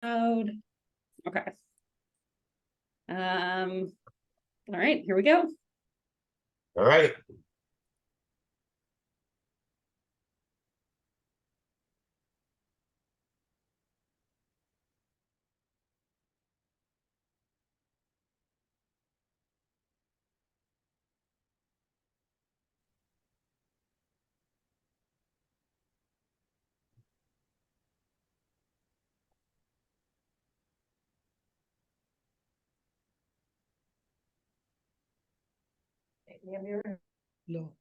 Loud. Okay. All right, here we go. All right. No.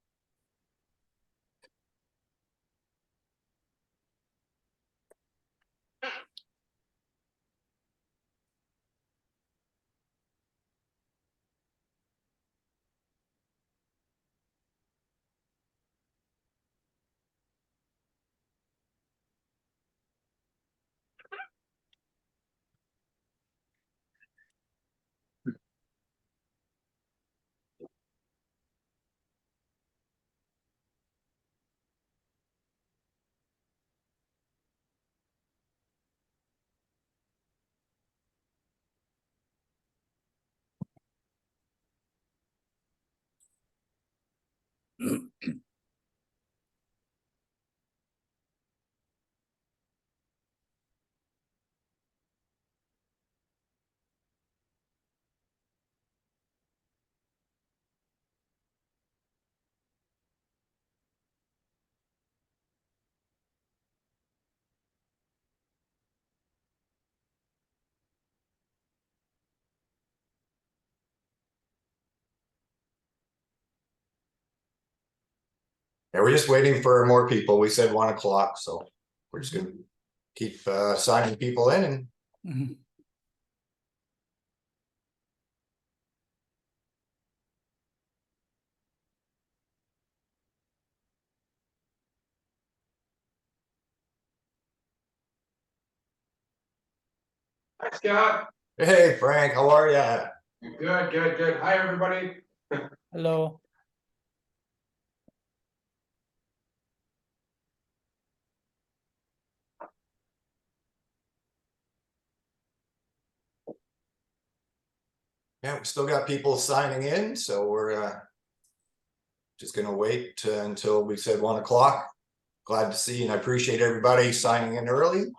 Yeah, we're just waiting for more people. We said 1 o'clock, so we're just gonna keep signing people in and Mhm. Hi, Scott. hey Frank, how are ya? Good, good, good. Hi, everybody. Hello. Yeah, we still got people signing in, so we're just gonna wait until we said 1 o'clock. Glad to see and I appreciate everybody signing in early.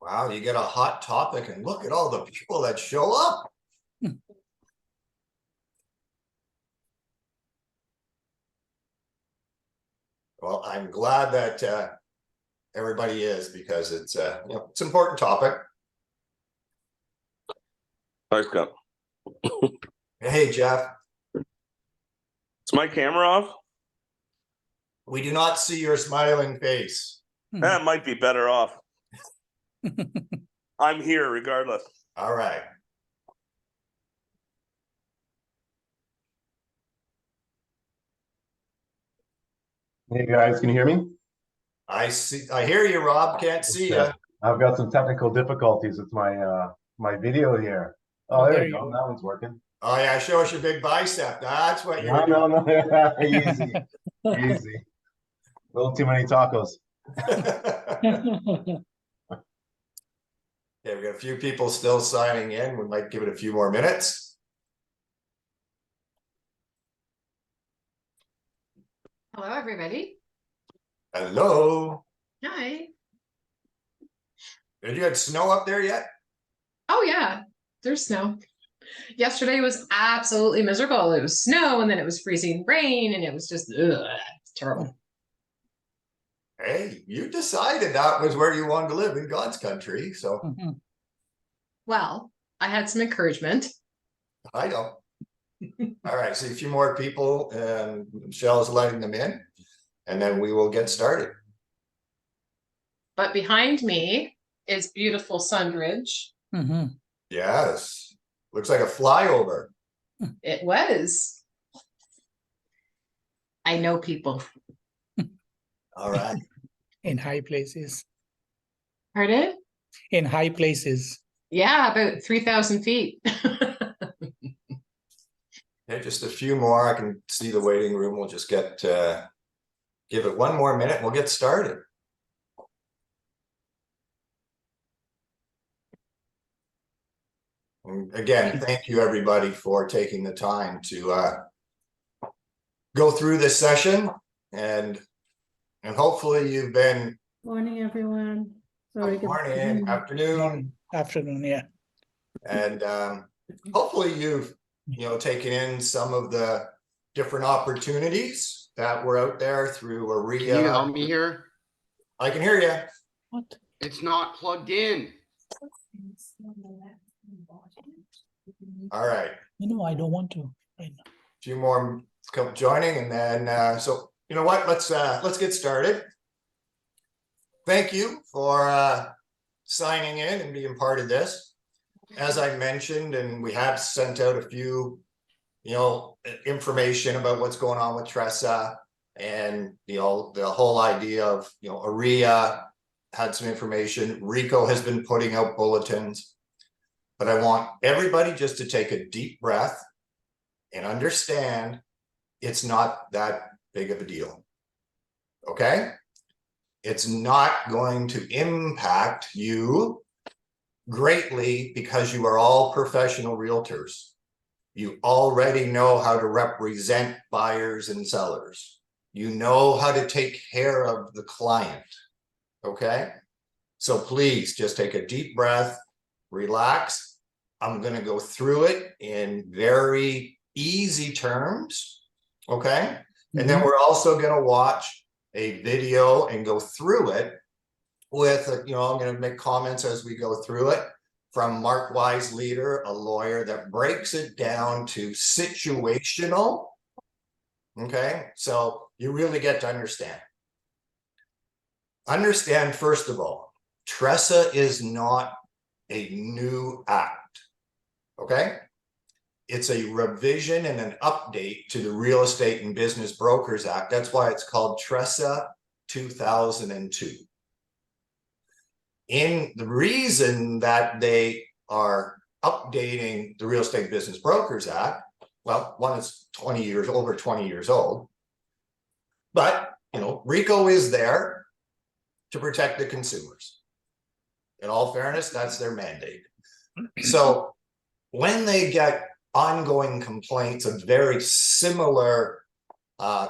Wow, you get a hot topic and look at all the people that show up. Well, I'm glad that everybody is because it's it's an important topic. Hi, Scott. Hey Jeff, Is my camera off? we do not see your smiling face. That might be better off. I'm here regardless. All right. Hey guys, can you hear me? I hear you, Rob. Can't see you. I've got some technical difficulties with my my video here. Oh, there you go. That one's working. Oh yeah, show us your big bicep. That's what you're No, no, no. Easy, easy. A little too many tacos. Yeah, we got a few people still signing in. We might give it a few more minutes. Hello, everybody. Hello. Hi. Did you get snow up there yet? Oh, yeah, there's snow. Yesterday was absolutely miserable. It was snow and then it was freezing rain and it was just it's terrible. Hey, you decided that was where you wanted to live in God's country. So Well, I had some encouragement. I know. All right, see a few more people and Michelle's letting them in. And then we will get started. But behind me is beautiful Sunridge. Mm-hmm. Yes, looks like a flyover. It was. I know people. All right. In high places. Pardon? In high places. Yeah, about 3,000 feet. Okay, just a few more. I can see the waiting room. We'll just get give it one more minute. We'll get started. And again, thank you everybody for taking the time to go through this session, and hopefully you've been Morning, everyone. Sorry. good morning, afternoon, Afternoon, yeah. and hopefully you've taken in some of the different opportunities that were out there through Can you help AREA. me here? I can hear you. What? It's not plugged in. All right, I don't want to right now. few more come joining, and then so you know what, let's get started. Thank you for signing in and being part of this. As I mentioned, and we have sent out a few information about what's going on with TRESA, and the whole idea of AREA had some information. RICO has been putting out bulletins, but I want everybody just to take a deep breath and understand it's not that big of a deal. Okay? It's not going to impact you greatly because you are all professional realtors. You already know how to represent buyers and sellers. You know how to take care of the client. Okay? So please just take a deep breath, relax. I'm going to go through it in very easy terms. Okay? And then we're also going to watch a video and go through it with, I'm going to make comments as we go through it from Mark Wise Leader, a lawyer that breaks it down to situational. Okay, so you really get to understand. Understand, first of all, TRESA is not a new act. Okay, it's a revision and an update to the Real Estate and Business Brokers Act. That's why it's called TRESA 2002. In the reason that they are updating the Real Estate Business Brokers Act, well, one is over 20 years old, but RICO is there to protect the consumers. In all fairness, that's their mandate. So when they get ongoing complaints of very similar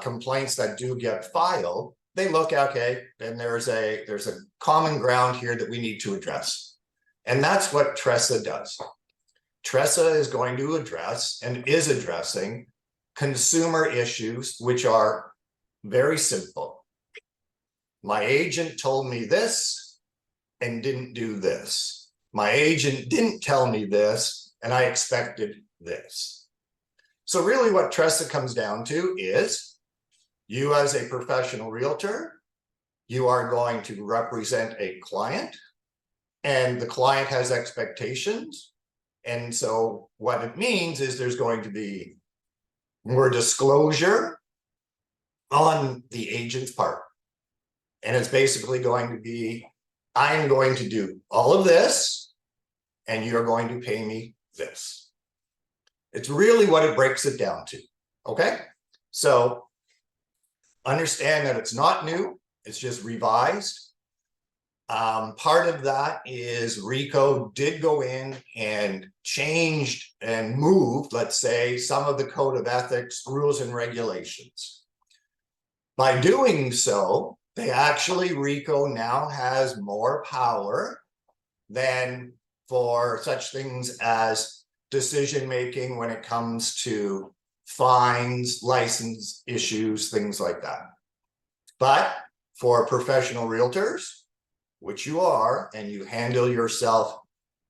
complaints that do get filed, they look, okay, then there's a common ground here that we need to address. And that's what TRESA does. TRESA is going to address and is addressing consumer issues, which are very simple. My agent told me this and didn't do this. My agent didn't tell me this and I expected this. So really what TRESA comes down to is you as a professional realtor, you are going to represent a client and the client has expectations. And so what it means is there's going to be more disclosure on the agent's part. And it's basically going to be, I'm going to do all of this and you're going to pay me this. It's really what it breaks it down to. Okay, so understand that it's not new, it's just revised. Part of that is RICO did go in and changed and moved, let's say, some of the code of ethics, rules and regulations. By doing so, RICO now has more power than for such things as decision-making when it comes to fines, license issues, things like that. But for professional realtors, which you are, and you handle yourself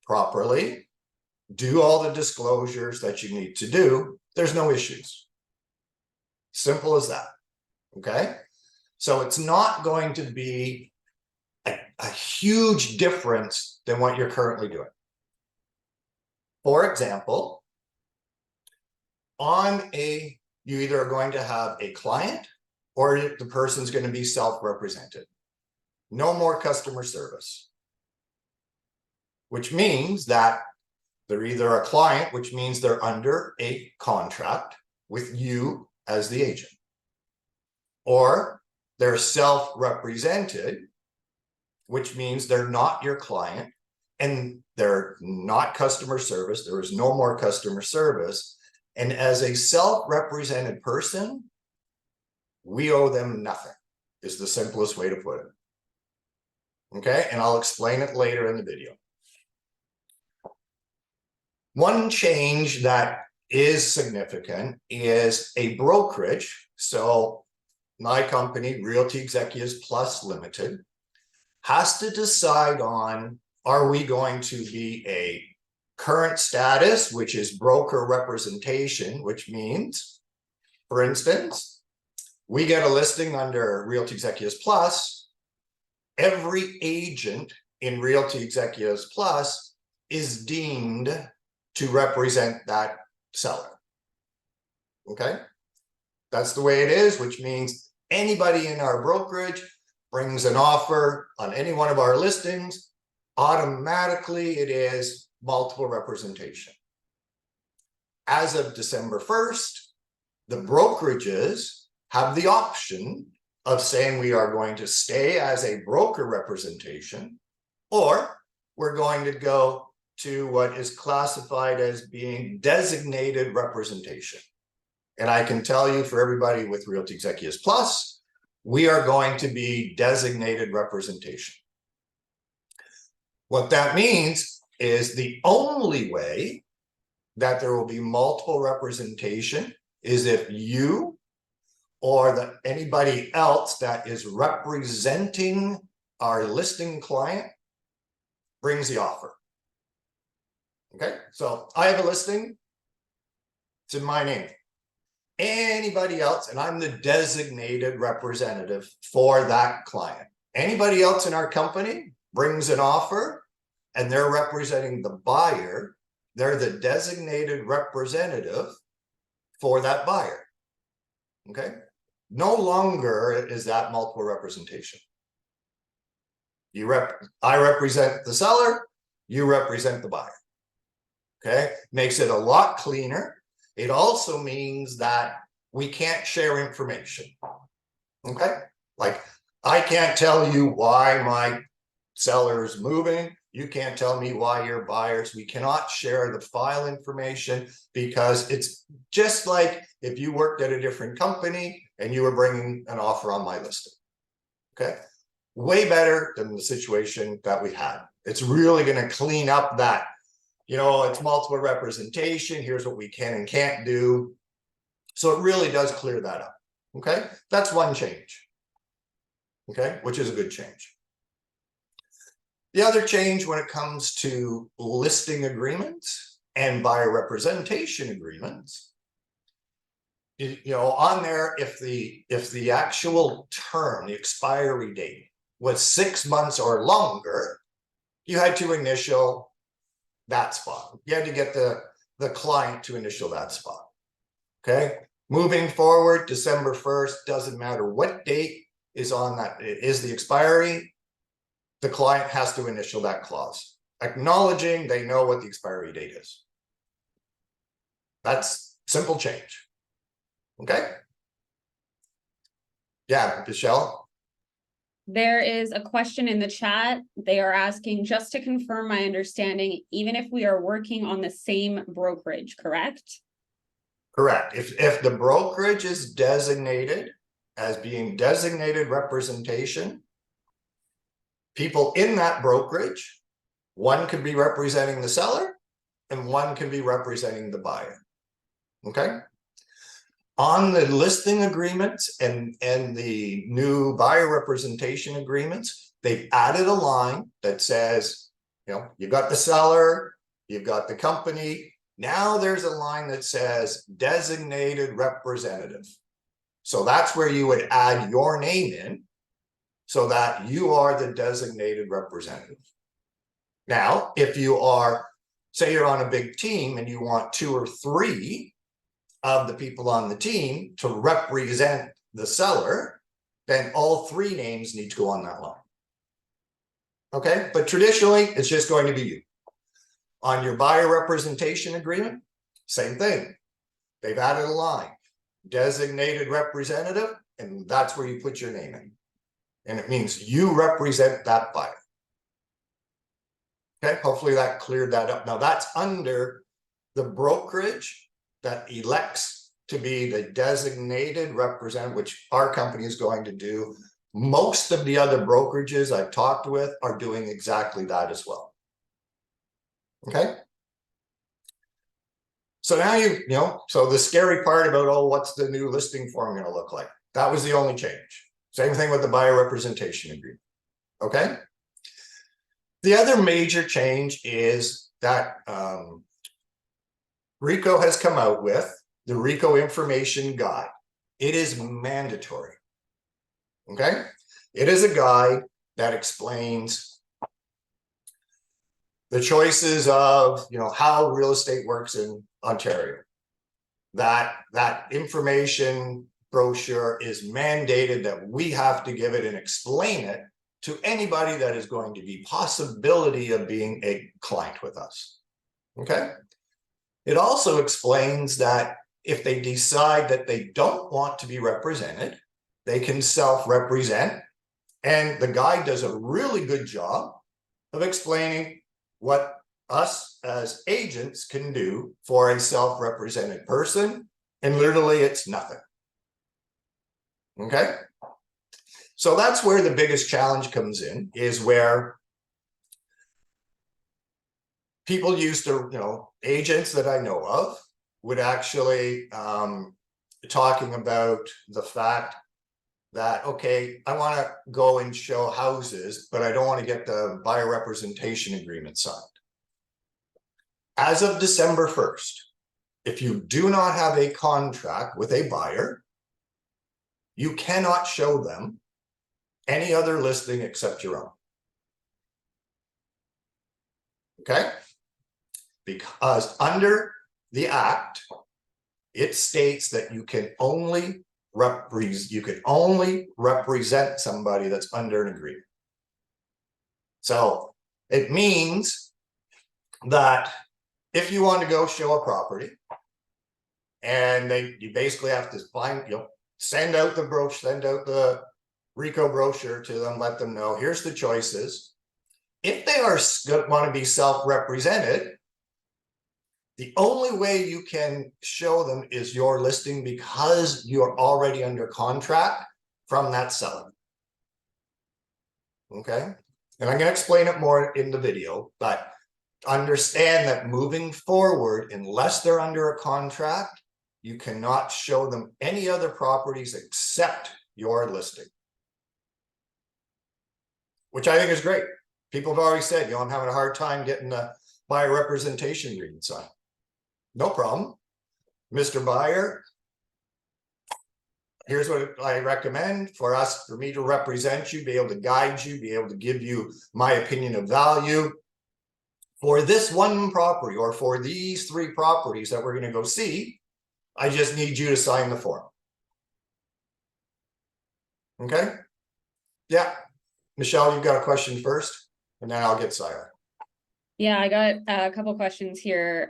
properly, do all the disclosures that you need to do, there's no issues. Simple as that. Okay. So it's not going to be a huge difference than what you're currently doing. For example, you either are going to have a client or the person's going to be self-represented. No more customer service. Which means that they're either a client, which means they're under a contract with you as the agent, or they're self-represented, which means they're not your client and they're not customer service. There is no more customer service. And as a self-represented person, we owe them nothing, is the simplest way to put it. Okay, and I'll explain it later in the video. One change that is significant is a brokerage. So my company, Realty Executives Plus Limited, has to decide on, are we going to be a current status, which is broker representation, which means, for instance, we get a listing under Realty Executives Plus. Every agent in Realty Executives Plus is deemed to represent that seller. Okay, that's the way it is, which means anybody in our brokerage brings an offer on any one of our listings, automatically it is multiple representation. As of December 1st, the brokerages have the option of saying we are going to stay as a broker representation, or we're going to go to what is classified as being designated representation. And I can tell you, for everybody with Realty Executives Plus, we are going to be designated representation. What that means is the only way that there will be multiple representation is if you or anybody else that is representing our listing client brings the offer. Okay, so I have a listing, it's in my name. Anybody else, and I'm the designated representative for that client. Anybody else in our company brings an offer and they're representing the buyer, they're the designated representative for that buyer. Okay, no longer is that multiple representation. I represent the seller, you represent the buyer. Okay, makes it a lot cleaner. It also means that we can't share information. Okay, like I can't tell you why my seller is moving. You can't tell me why your buyers. We cannot share the file information, because it's just like if you worked at a different company and you were bringing an offer on my listing. Okay, way better than the situation that we had. It's really going to clean up that, you know, it's multiple representation. Here's what we can and can't do. So it really does clear that up. Okay, that's one change. Okay, which is a good change. The other change when it comes to listing agreements and buyer representation agreements, you know, on there, if the actual term, the expiry date was 6 months or longer, you had to initial that spot. You had to get the client to initial that spot. Okay, moving forward, December 1st, doesn't matter what date is on that, it is the expiry. The client has to initial that clause, acknowledging they know what the expiry date is. That's simple change. Okay. Yeah, Michelle. There is a question in the chat. They are asking, just to confirm my understanding, even if we are working on the same brokerage, correct? Correct. If the brokerage is designated as being designated representation, people in that brokerage, one could be representing the seller and one can be representing the buyer. Okay. On the listing agreements and the new buyer representation agreements, they've added a line that says, you know, you've got the seller, you've got the company. Now there's a line that says designated representative. So that's where you would add your name in so that you are the designated representative. Now, if you are, say you're on a big team and you want 2 or 3 of the people on the team to represent the seller, then all 3 names need to go on that line. Okay, but traditionally, it's just going to be you. On your buyer representation agreement, same thing. They've added a line, designated representative, and that's where you put your name in. And it means you represent that buyer. Okay, hopefully that cleared that up. Now that's under the brokerage that elects to be the designated representative, which our company is going to do. Most of the other brokerages I've talked with are doing exactly that as well. Okay. So now so the scary part about, oh, what's the new listing form going to look like? That was the only change. Same thing with the buyer representation agreement. Okay. The other major change is that RICO has come out with the RICO information guide. It is mandatory. Okay. It is a guide that explains the choices of, how real estate works in Ontario. That information brochure is mandated that we have to give it and explain it to anybody that is going to be possibility of being a client with us. Okay. It also explains that if they decide that they don't want to be represented, they can self-represent. And the guide does a really good job of explaining what us as agents can do for a self-represented person. And literally it's nothing. Okay. So that's where the biggest challenge comes in, is where people used to, agents that I know of would actually talking about the fact that, okay, I want to go and show houses, but I don't want to get the buyer representation agreement signed. As of December 1st, if you do not have a contract with a buyer, you cannot show them any other listing except your own. Okay? Because under the Act, it states that you can only represent somebody that's under an agreement. So it means that if you want to go show a property, and you basically have to send out the brochure, send out the RICO brochure to them, let them know here's the choices. If they want to be self-represented, the only way you can show them is your listing, because you're already under contract from that seller. Okay. And I'm going to explain it more in the video, but understand that moving forward, unless they're under a contract, you cannot show them any other properties except your listing. Which I think is great. People have already said, I'm having a hard time getting the buyer representation agreement signed. No problem. Mr. Buyer, here's what I recommend for me to represent you, be able to guide you, be able to give you my opinion of value for this one property or for these 3 properties that we're going to go see. I just need you to sign the form. Okay. Yeah. Michelle, you've got a question first, and then I'll get silent. Yeah, I got a couple questions here.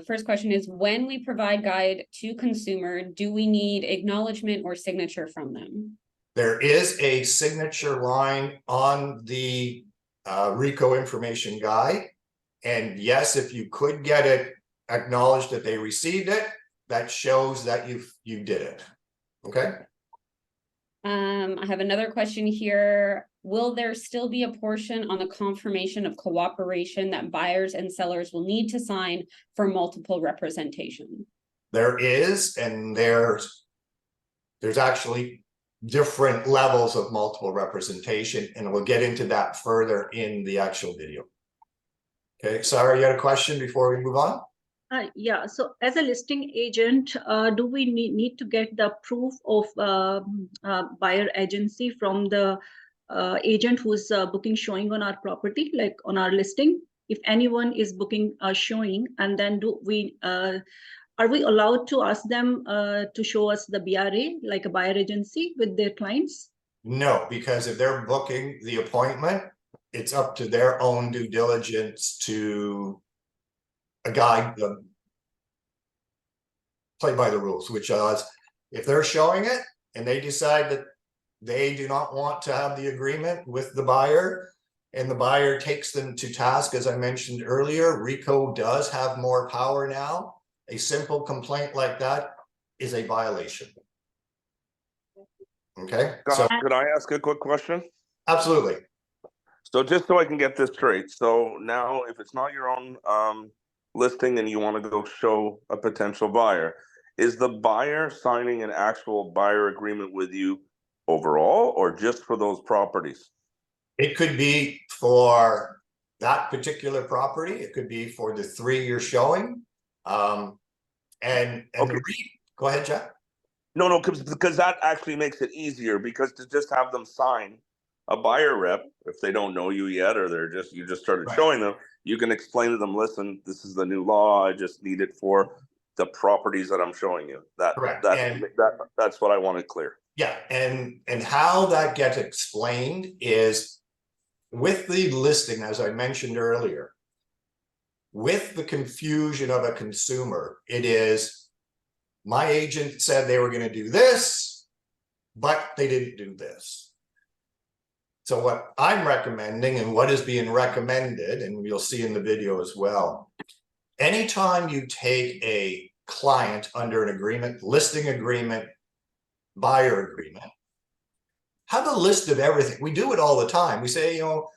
First question is, when we provide guide to consumer, do we need acknowledgement or signature from them? There is a signature line on the RICO information guide. And yes, if you could get it acknowledged that they received it, that shows that you did it. Okay. I have another question here. Will there still be a portion on the confirmation of cooperation that buyers and sellers will need to sign for multiple representation? There is, and there's actually different levels of multiple representation, and we'll get into that further in the actual video. Okay, Sarah, you had a question before we move on? Yeah, so as a listing agent, do we need to get the proof of buyer agency from the agent who's booking showing on our property, like on our listing? If anyone is booking a showing, and then are we allowed to ask them to show us the BRA, like a buyer agency with their clients? No, because if they're booking the appointment, it's up to their own due diligence to guide them. Play by the rules, which is if they're showing it and they decide that they do not want to have the agreement with the buyer and the buyer takes them to task, as I mentioned earlier, RICO does have more power now. A simple complaint like that is a violation. Okay, so Scott, could I ask a quick question? absolutely. So just so I can get this straight, so now if it's not your own listing and you want to go show a potential buyer, is the buyer signing an actual buyer agreement with you overall or just for those properties? It could be for that particular property. It could be for the 3 you're showing. And Okay. Go ahead, Jack. No, because that actually makes it easier, because to just have them sign a buyer rep, if they don't know you yet, or you just started Right. showing them, you can explain to them, listen, this is the new law. I just need it for the properties that I'm showing you. Correct. That's what I wanted clear. Yeah, and how that gets explained is with the listing, as I mentioned earlier, with the confusion of a consumer, it is my agent said they were going to do this, but they didn't do this. So what I'm recommending and what is being recommended, and you'll see in the video as well, anytime you take a client under an agreement, listing agreement, buyer agreement, have a list of everything. We do it all the time. We say, you know,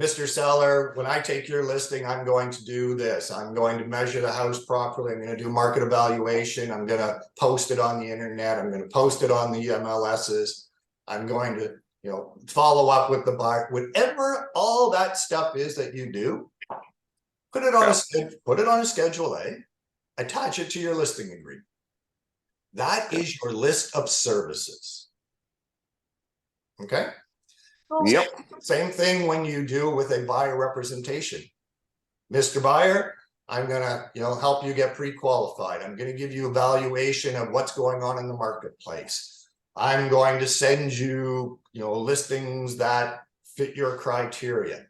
Mr. Seller, when I take your listing, I'm going to do this. I'm going to measure the house properly. I'm going to do market evaluation. I'm going to post it on the internet. I'm going to post it on the MLSs. I'm going to, you know, follow up with the buyer. Whatever all that stuff is that you do, put it on a Schedule A, attach it to your listing agreement. That is your list of services. Okay. Yep. Same thing when you do with a buyer representation. Mr. Buyer, I'm gonna, you know, help you get pre-qualified. I'm gonna give you a valuation of what's going on in the marketplace. I'm going to send you, you know, listings that fit your criteria.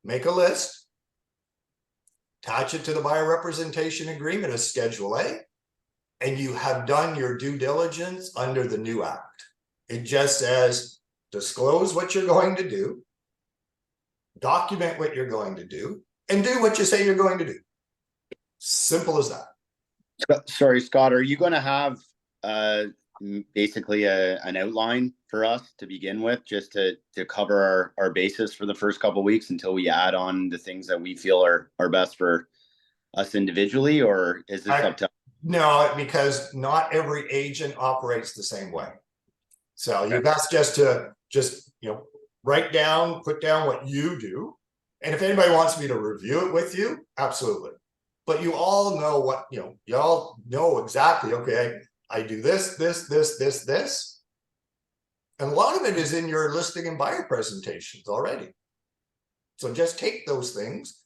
Make a list, attach it to the buyer representation agreement as Schedule A, and you have done your due diligence under the new act. It just says, disclose what you're going to do, document what you're going to do, and do what you say you're going to do. Simple as that. Sorry, Scott, are you going to have basically an outline for us to begin with, just to cover our basis for the first couple of weeks until we add on the things that we feel are best for us individually, or is this up to? No, because not every agent operates the same way. So you're best just to you know, put down what you do. And if anybody wants me to review it with you, absolutely. But you all know what, you know, you all know exactly, okay, I do this. And a lot of it is in your listing and buyer presentations already. So just take those things,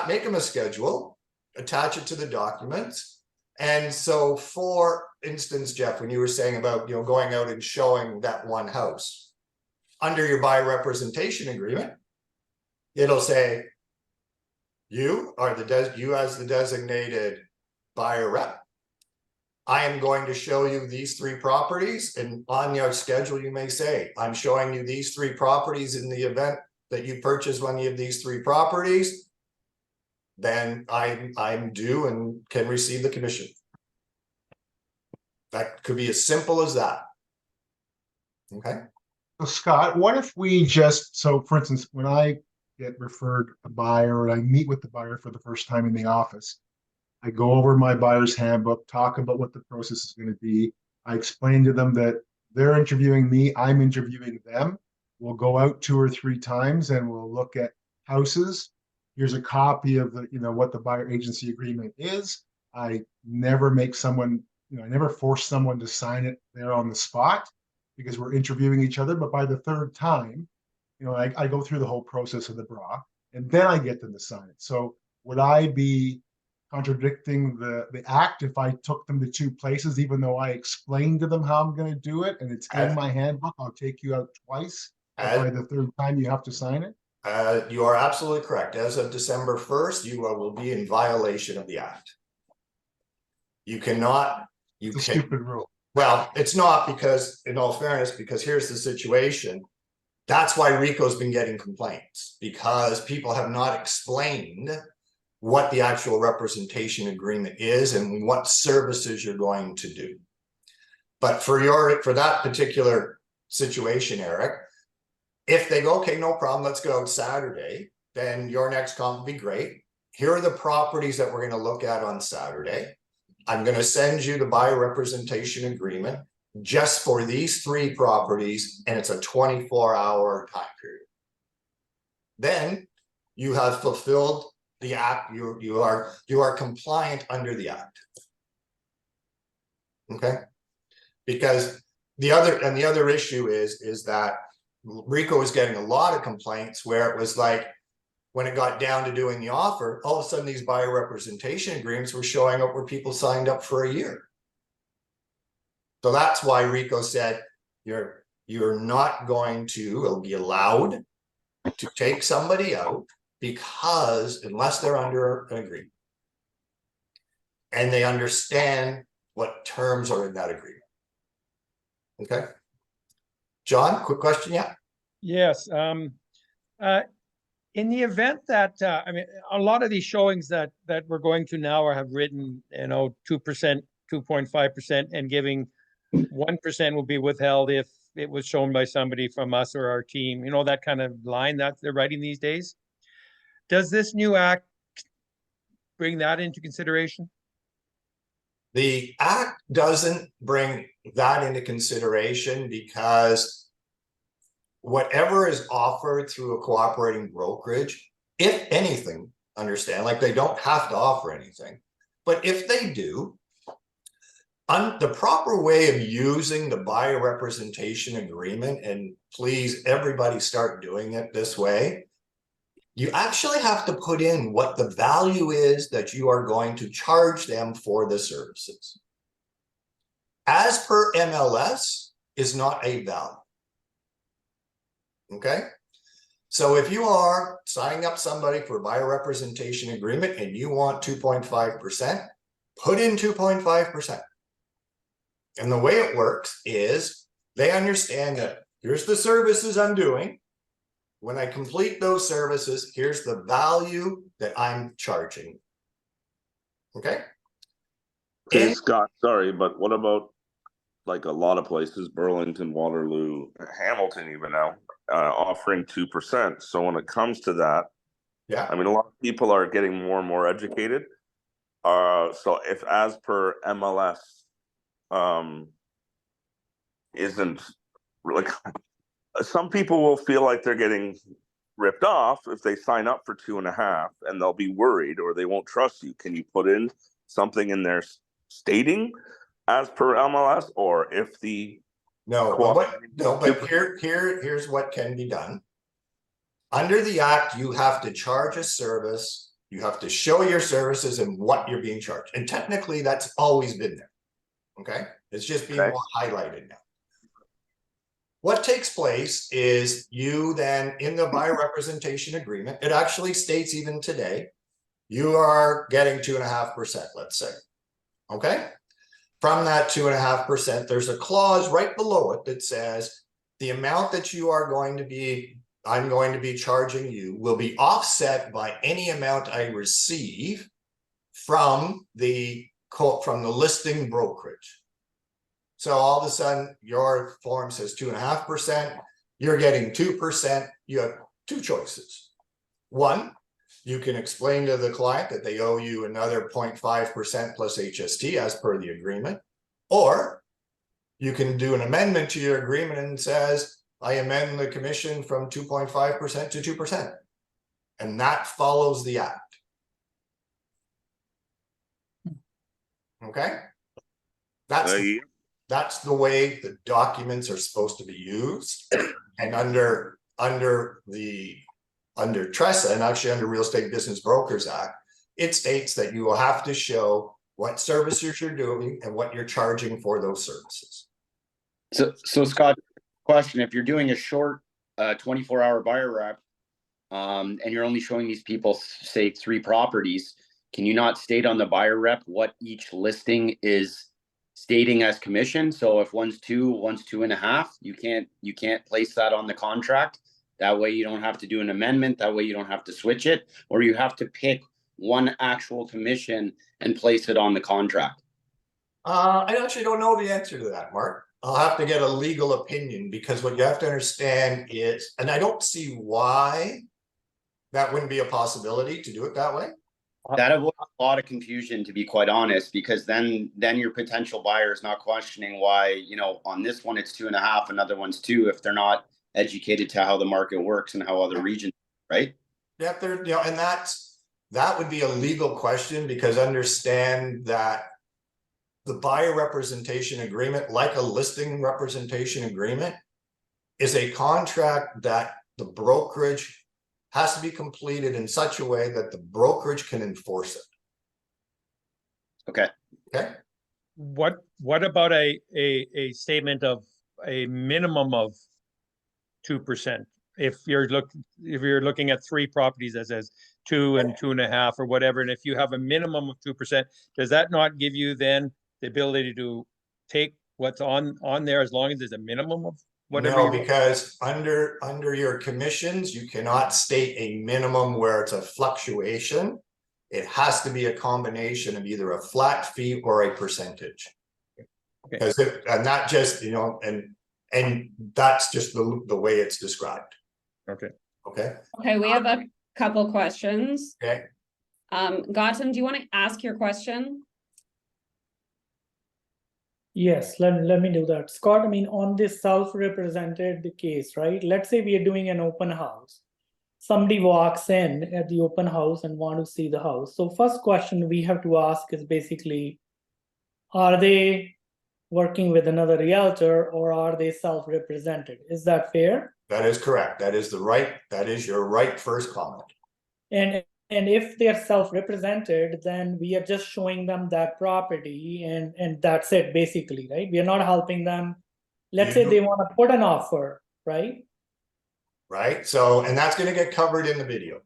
make them a schedule, attach it to the documents. And so for instance, Jeff, when you were saying about, you know, going out and showing that one house, under your buyer representation agreement, it'll say, you as the designated buyer rep, I am going to show you these 3 properties, and on your schedule, you may say, I'm showing you these 3 properties in the event that you purchase one of these 3 properties, then I'm due and can receive the commission. That could be as simple as that. Okay. So Scott, what if we just, so for instance, when I get referred a buyer or I meet with the buyer for the first time in the office, I go over my buyer's handbook, talk about what the process is going to be. I explain to them that they're interviewing me, I'm interviewing them. We'll go out 2 or 3 times and we'll look at houses. here's a copy of the, what the buyer agency agreement is. I never make someone, I never force someone to sign it there on the spot because we're interviewing each other. But by the third time, I go through the whole process of the BRA and then I get them to sign it. So would I be contradicting the act if I took them to two places, even though I explained to them how I'm going to do it and it's in my handbook? I'll take you out twice. But by the third time, you have to sign it. You are absolutely correct. As of December 1st, you will be in violation of the act. You cannot. It's a stupid rule. Well, it's not, because in all fairness, because here's the situation. That's why RICO's been getting complaints, because people have not explained what the actual representation agreement is and what services you're going to do. But for that particular situation, Eric, if they go, okay, no problem, let's go out Saturday, then your next comp will be great. Here are the properties that we're going to look at on Saturday. I'm going to send you the buyer representation agreement just for these 3 properties, and it's a 24-hour time period. Then you have fulfilled the act. You are compliant under the act. Okay, because the other issue is that RICO is getting a lot of complaints where it was like, when it got down to doing the offer, all of a sudden these buyer representation agreements were showing up where people signed up for a year. So that's why RICO said you're not going to be allowed to take somebody out, because unless they're under an agreement and they understand what terms are in that agreement. Okay. John, quick question. Yeah. Yes. In the event that, I mean, a lot of these showings that we're going to now have written, 2%, 2.5%, and giving 1% will be withheld if it was shown by somebody from us or our team, that kind of line that they're writing these days. Does this new act bring that into consideration? The act doesn't bring that into consideration, because whatever is offered through a cooperating brokerage, if anything, understand, like, they don't have to offer anything, but if they do, the proper way of using the buyer representation agreement, and please everybody start doing it this way, you actually have to put in what the value is that you are going to charge them for the services. As per MLS is not a value. Okay, so if you are signing up somebody for a buyer representation agreement and you want 2.5%, put in 2.5%. And the way it works is they understand that here's the services I'm doing. When I complete those services, here's the value that I'm charging. Okay. Hey, Scott, sorry, but what about, like, a lot of places, Burlington, Waterloo, Hamilton even now, offering 2%. So when it comes to that, yeah, I mean, a lot of people are getting more and more educated. So if, as per MLS, isn't like, some people will feel like they're getting ripped off if they sign up for 2.5, and they'll be worried, or they won't trust you. Can you put in something in there stating as per MLS, or if the but here's what can be done. Under the act, you have to charge a service, you have to show your services and what you're being charged, and technically that's always been there. Okay, it's just being more highlighted now. What takes place is you then, in the buyer representation agreement, it actually states even today, you are getting 2.5%, let's say. Okay. From that 2.5%, there's a clause right below it that says the amount that you are going to be, I'm going to be charging you, will be offset by any amount I receive from the listing brokerage. So all of a sudden, your form says 2.5%, you're getting 2%. You have two choices. One, you can explain to the client that they owe you another 0.5% plus HST as per the agreement, or you can do an amendment to your agreement and says, I amend the commission from 2.5% to 2%. And that follows the act. Okay? That's the way the documents are supposed to be used. And under TRESA, and actually under Real Estate Business Brokers Act, it states that you will have to show what services you're doing and what you're charging for those services. So Scott, question, if you're doing a short 24-hour buyer rep, and you're only showing these people, say, 3 properties, can you not state on the buyer rep what each listing is stating as commission? So if one's 2, one's 2.5, you can't place that on the contract. That way you don't have to do an amendment. That way you don't have to switch it, or you have to pick one actual commission and place it on the contract. I actually don't know the answer to that, Mark. I'll have to get a legal opinion, because what you have to understand is, and I don't see why that wouldn't be a possibility to do it that way. That avoids a lot of confusion, to be quite honest, because then your potential buyer is not questioning why, you know, on this one it's 2.5, another one's 2, if they're not educated to how the market works and how other regions, right? Yeah, you know, and that would be a legal question, because understand that the buyer representation agreement, like a listing representation agreement, is a contract that the brokerage has to be completed in such a way that the brokerage can enforce it. Okay. Okay. What about a statement of a minimum of 2%? If you're looking at 3 properties that says 2 and 2.5 or whatever, and if you have a minimum of 2%, does that not give you then the ability to take what's on there as long as there's a minimum of whatever? No, because under your commissions, you cannot state a minimum where it's a fluctuation. It has to be a combination of either a flat fee or a percentage. Okay. And not just, you know, and that's just the way it's described. Okay. Okay. Okay, we have a couple questions. Okay. Gautam, do you want to ask your question? Yes, let me do that. Scott, I mean, on this self-represented case, right? Let's say we are doing an open house. Somebody walks in at the open house and want to see the house. So first question we have to ask is basically, are they working with another realtor or are they self-represented? Is that fair? That is correct. That is your right first comment. And if they're self-represented, then we are just showing them that property and that's it basically, right? We are not helping them. Let's say they want to put an offer, right? Right. So, and that's going to get covered in the video.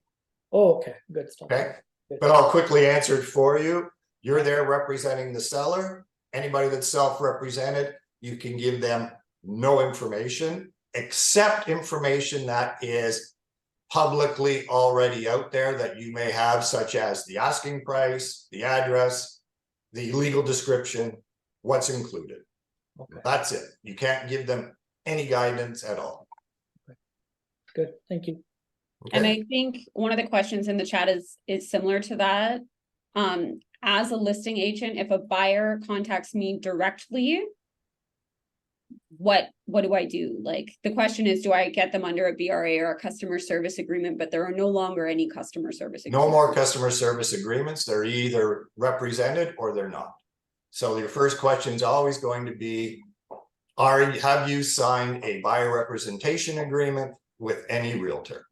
Oh, okay, good stuff. Okay. Good. But I'll quickly answer it for you. You're there representing the seller. Anybody that's self-represented, you can give them no information except information that is publicly already out there that you may have, such as the asking price, the address, the legal description, what's included. Okay. That's it. You can't give them any guidance at all. Good, thank you. Okay? And I think one of the questions in the chat is similar to that. As a listing agent, if a buyer contacts me directly, what do I do? Like, the question is, do I get them under a BRA or a customer service agreement? But there are no longer any customer service agreements. No more customer service agreements. They're either represented or they're not. So your first question is always going to be, have you signed a buyer representation agreement with any realtor?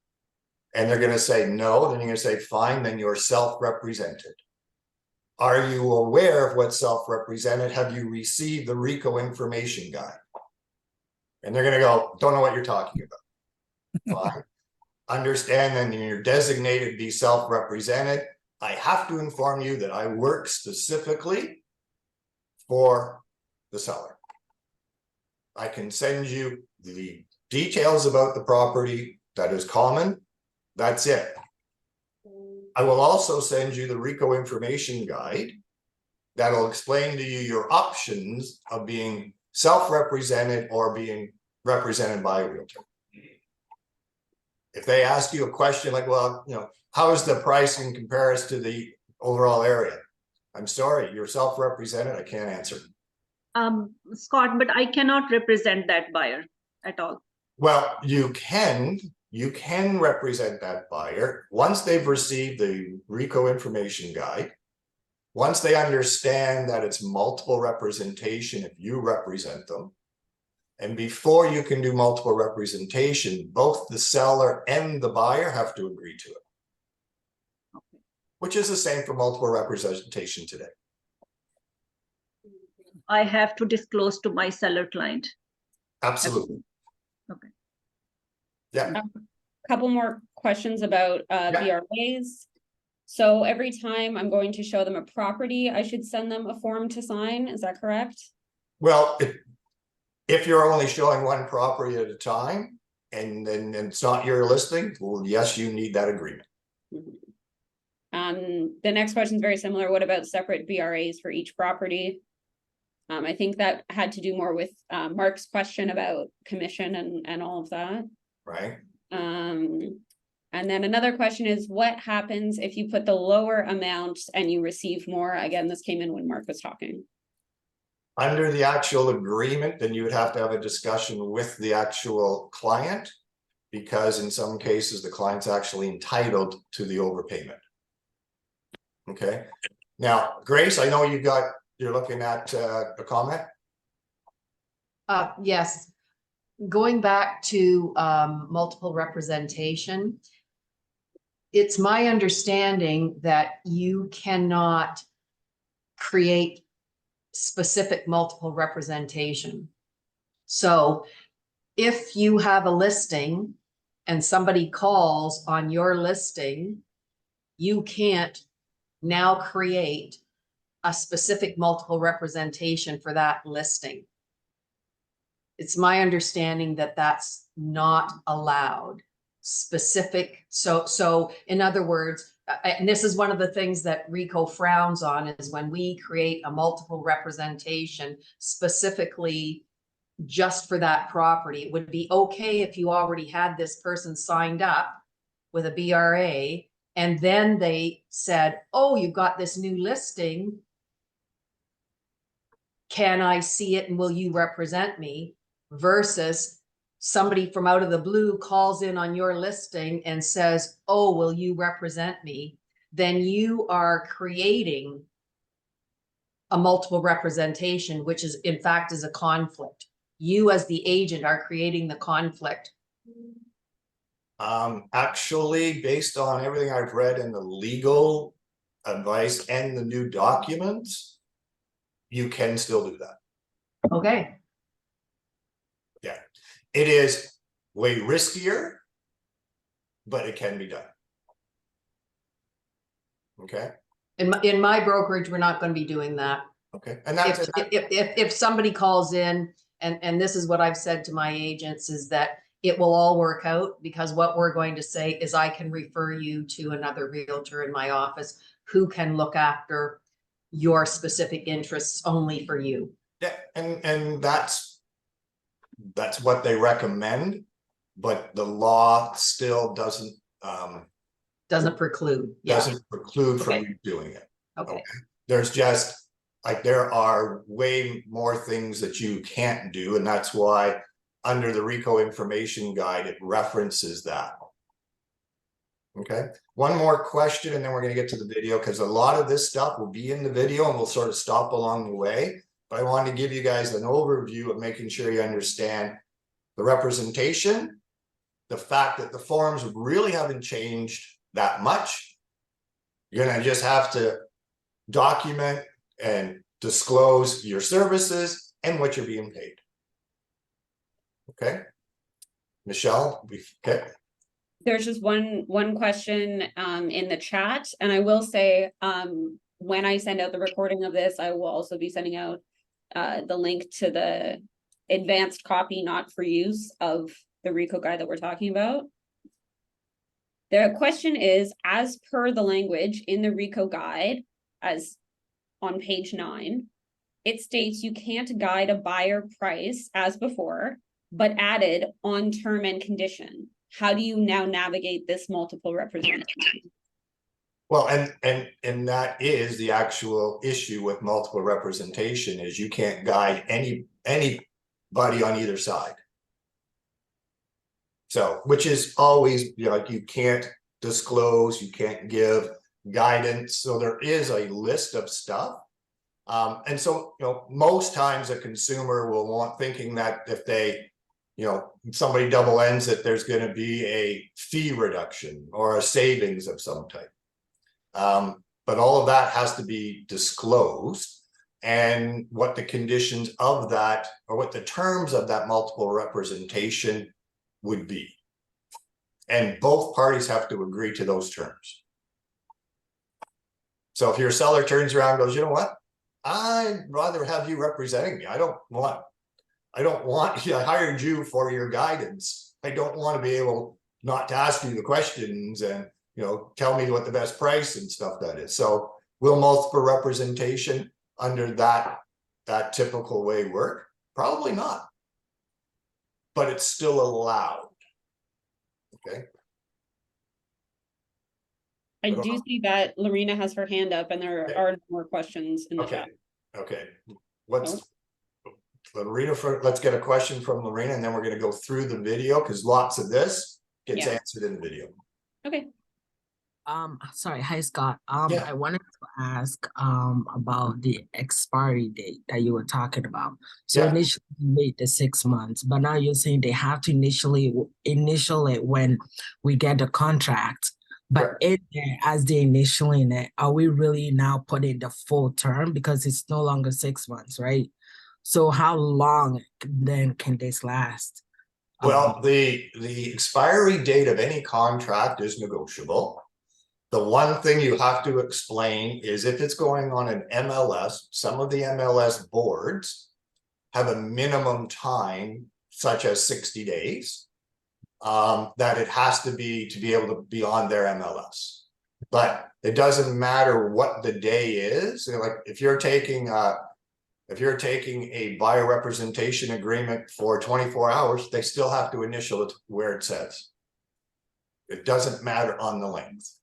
And they're going to say no. Then you're going to say, fine, then you're self-represented. Are you aware of what's self-represented? Have you received the RICO information guide? And they're going to go, don't know what you're talking about. Fine. Understand then you're designated to be self-represented. I have to inform you that I work specifically for the seller. I can send you the details about the property that is common. That's it. I will also send you the RICO information guide that'll explain to you your options of being self-represented or being represented by a realtor. If they ask you a question like, well, you know, how is the price in comparison to the overall area? I'm sorry, you're self-represented. I can't answer. Scott, but I cannot represent that buyer at all. Well, you can you can represent that buyer once they've received the RICO information guide. Once they understand that it's multiple representation if you represent them. And before you can do multiple representation, both the seller and the buyer have to agree to it. Which is the same for multiple representation today. I have to disclose to my seller client. Absolutely. Okay. Yeah. Couple more questions about BRAs. So every time I'm going to show them a property, I should send them a form to sign. Is that correct? Well, if you're only showing one property at a time, and then it's not your listing, well, yes, you need that agreement. The next question is very similar. What about separate BRAs for each property? I think that had to do more with Mark's question about commission and all of that. Right. And then another question is, what happens if you put the lower amount and you receive more? Again, this came in when Mark was talking. Under the actual agreement, then you would have to have a discussion with the actual client, because in some cases, the client's actually entitled to the overpayment. Okay. Now, Grace, I know you're looking at a comment. Yes. Going back to multiple representation, it's my understanding that you cannot create specific multiple representation. So if you have a listing and somebody calls on your listing, you can't now create a specific multiple representation for that listing. It's my understanding that that's not allowed. Specific. So in other words, and this is one of the things that RICO frowns on, is when we create a multiple representation specifically just for that property. It would be okay if you already had this person signed up with a BRA, and then they said, oh, you've got this new listing. Can I see it and will you represent me? Versus somebody from out of the blue calls in on your listing and says, oh, will you represent me? Then you are creating a multiple representation, which is in fact is a conflict. You as the agent are creating the conflict. Actually, based on everything I've read in the legal advice and the new documents, you can still do that. Okay. Yeah, it is way riskier, but it can be done. Okay. In my brokerage, we're not going to be doing that. Okay. And that's if somebody calls in, and this is what I've said to my agents, is that it will all work out, because what we're going to say is I can refer you to another realtor in my office who can look after your specific interests only for you. Yeah, and that's what they recommend, but the law still doesn't preclude. Doesn't preclude from you doing it. Okay. There's just like, there are way more things that you can't do, and that's why under the RICO information guide, it references that. Okay, one more question and then we're going to get to the video, because a lot of this stuff will be in the video and we'll sort of stop along the way. But I wanted to give you guys an overview of making sure you understand the representation, the fact that the forms really haven't changed that much. You're going to just have to document and disclose your services and what you're being paid. Okay, Michelle, okay. There's just one question in the chat, and I will say when I send out the recording of this, I will also be sending out the link to the advanced copy, not for use, of the RICO guide that we're talking about. The question is, as per the language in the RICO guide, as on page 9, it states you can't guide a buyer price as before, but added on term and condition. How do you now navigate this multiple representation? Well, and that is the actual issue with multiple representation, is you can't guide anybody on either side. So, which is always, you know, like you can't disclose, you can't give guidance. So there is a list of stuff. And so, you know, most times a consumer will want, thinking that if they, you know, somebody double ends it, there's going to be a fee reduction or a savings of some type. But all of that has to be disclosed, and what the conditions of that, or what the terms of that multiple representation would be. And both parties have to agree to those terms. So if your seller turns around and goes, you know what, I'd rather have you representing me. I don't want, I hired you for your guidance. I don't want to be able not to ask you the questions and, you know, tell me what the best price and stuff that is. So will multiple representation under that typical way work? Probably not. But it's still allowed. Okay. I do see that Lorena has her hand up and there are more questions in the chat. Okay. Lorena, let's get a question from Lorena, and then we're going to go through the video, because lots of this gets answered in the video. Okay. Sorry, hi Scott. I wanted to ask about the expiry date that you were talking about. So initially you made the 6 months, but now you're saying they have to initial it when we get the contract. But as they initialing it, are we really now putting the full term, because it's no longer 6 months, right? So how long then can this last? Well, the expiry date of any contract is negotiable. The one thing you have to explain is if it's going on an MLS, some of the MLS boards have a minimum time, such as 60 days, that it has to be able to be on their MLS. But it doesn't matter what the day is. Like if you're taking a buyer representation agreement for 24 hours, they still have to initial it where it says. It doesn't matter on the length.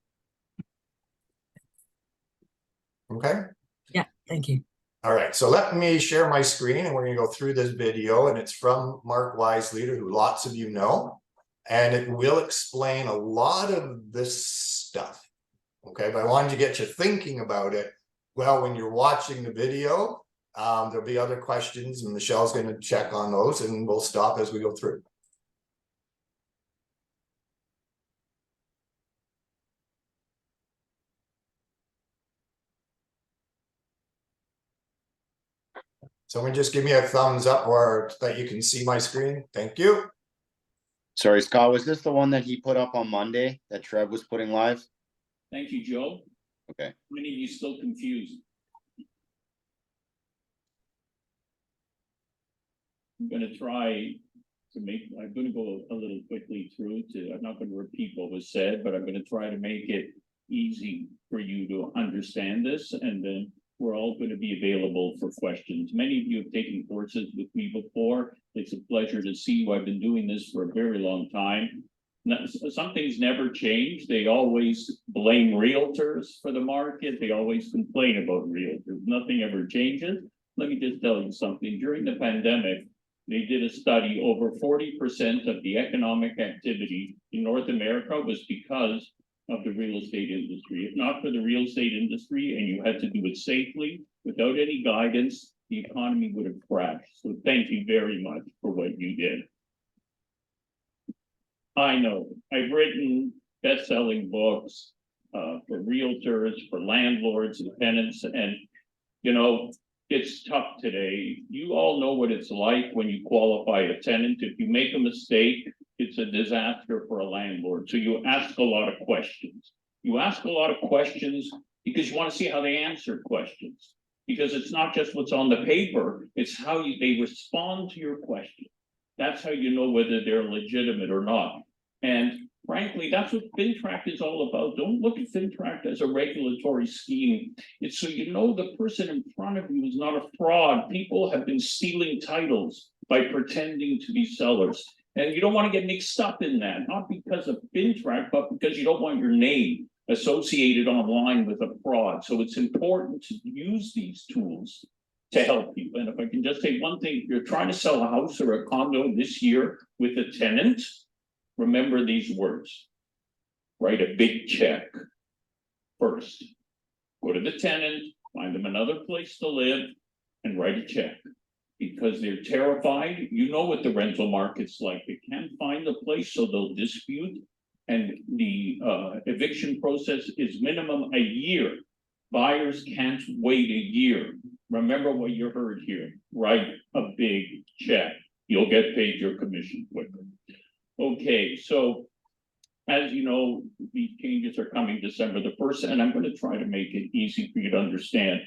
Okay. Yeah, thank you. All right, so let me share my screen, and we're going to go through this video, and it's from Mark Weisleader, who lots of you know, and it will explain a lot of this stuff. Okay, but I wanted to get you thinking about it. Well, when you're watching the video, there'll be other questions, and Michelle's going to check on those, and we'll stop as we go through. Someone just give me a thumbs up or that you can see my screen. Thank you. Sorry, Scott, was this the one that he put up on Monday that Trev was putting live? Thank you, Joe. Okay. Many of you still confused. I'm going to try to I'm going to go a little quickly through I'm not going to repeat what was said, but I'm going to try to make it easy for you to understand this, and then we're all going to be available for questions. Many of you have taken courses with me before. It's a pleasure to see you. I've been doing this for a very long time. Some things never change. They always blame realtors for the market. They always complain about realtors. Nothing ever changes. Let me just tell you something. During the pandemic, they did a study. Over 40% of the economic activity in North America was because of the real estate industry. If not for the real estate industry, and you had to do it safely, without any guidance, the economy would have crashed. So thank you very much for what you did. I know I've written best-selling books for realtors, for landlords and tenants, and you know, it's tough today. You all know what it's like when you qualify a tenant. If you make a mistake, it's a disaster for a landlord. So you ask a lot of questions. You ask a lot of questions because you want to see how they answer questions. Because it's not just what's on the paper, it's how they respond to your question. That's how you know whether they're legitimate or not. And frankly, that's what FINTRAC is all about. Don't look at FINTRAC as a regulatory scheme. It's so you know the person in front of you is not a fraud. People have been stealing titles by pretending to be sellers. And you don't want to get mixed up in that, not because of FINTRAC, but because you don't want your name associated online with a fraud. So it's important to use these tools to help you. And if I can just say one thing, if you're trying to sell a house or a condo this year with a tenant, remember these words. Write a big check first. Go to the tenant, find them another place to live, and write a check. Because they're terrified. You know what the rental market's like. They can't find the place, so they'll dispute. And the eviction process is minimum a year. Buyers can't wait a year. Remember what you heard here. Write a big check. You'll get paid your commission quicker. Okay, so as you know, these changes are coming December the 1st, and I'm going to try to make it easy for you to understand.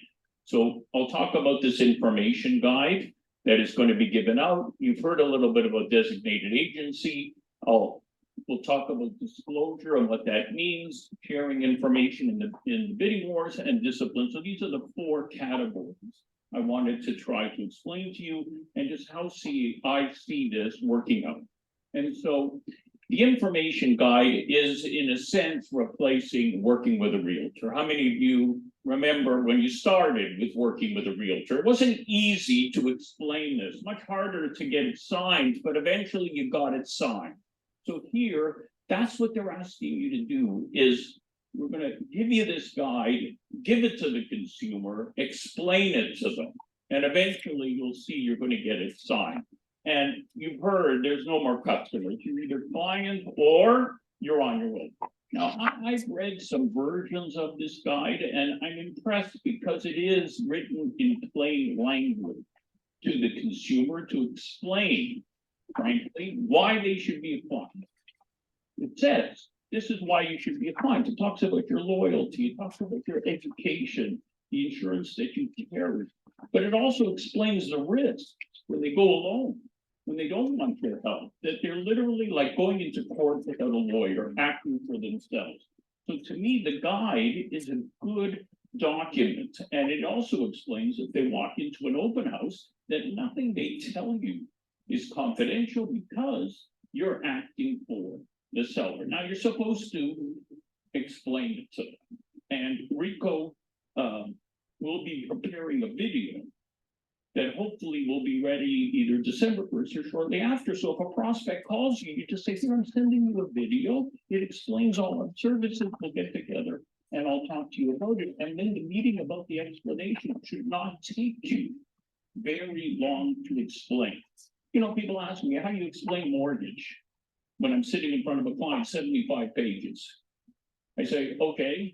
So I'll talk about this information guide that is going to be given out. You've heard a little bit about designated agency. We'll talk about disclosure and what that means, sharing information in the bidding wars, and discipline. So these are the 4 categories I wanted to try to explain to you, and just how I see this working out. And so the information guide is, in a sense, replacing working with a realtor. How many of you remember when you started with working with a realtor? It wasn't easy to explain this, much harder to get it signed, but eventually you got it signed. So here, that's what they're asking you to do, is we're going to give you this guide, give it to the consumer, explain it to them, and eventually you'll see you're going to get it signed. And you've heard there's no more customers. You're either client or you're on your way. Now, I've read some versions of this guide, and I'm impressed because it is written in plain language to the consumer to explain, frankly, why they should be a client. It says, this is why you should be a client. It talks about your loyalty. It talks about your education, the insurance that you carry. But it also explains the risks when they go alone, when they don't want your help, that they're literally like going into court without a lawyer, acting for themselves. So to me, the guide is a good document. And it also explains if they walk into an open house, that nothing they tell you is confidential because you're acting for the seller. Now, you're supposed to explain it to them. And Rico will be preparing a video that hopefully will be ready either December 1st or shortly after. So if a prospect calls you, you just say, "Here, I'm sending you a video. It explains all our services. We'll get together and I'll talk to you about it." And then the meeting about the explanation should not take you very long to explain. You know, people ask me, how do you explain mortgage? When I'm sitting in front of a client, 75 pages. I say, okay,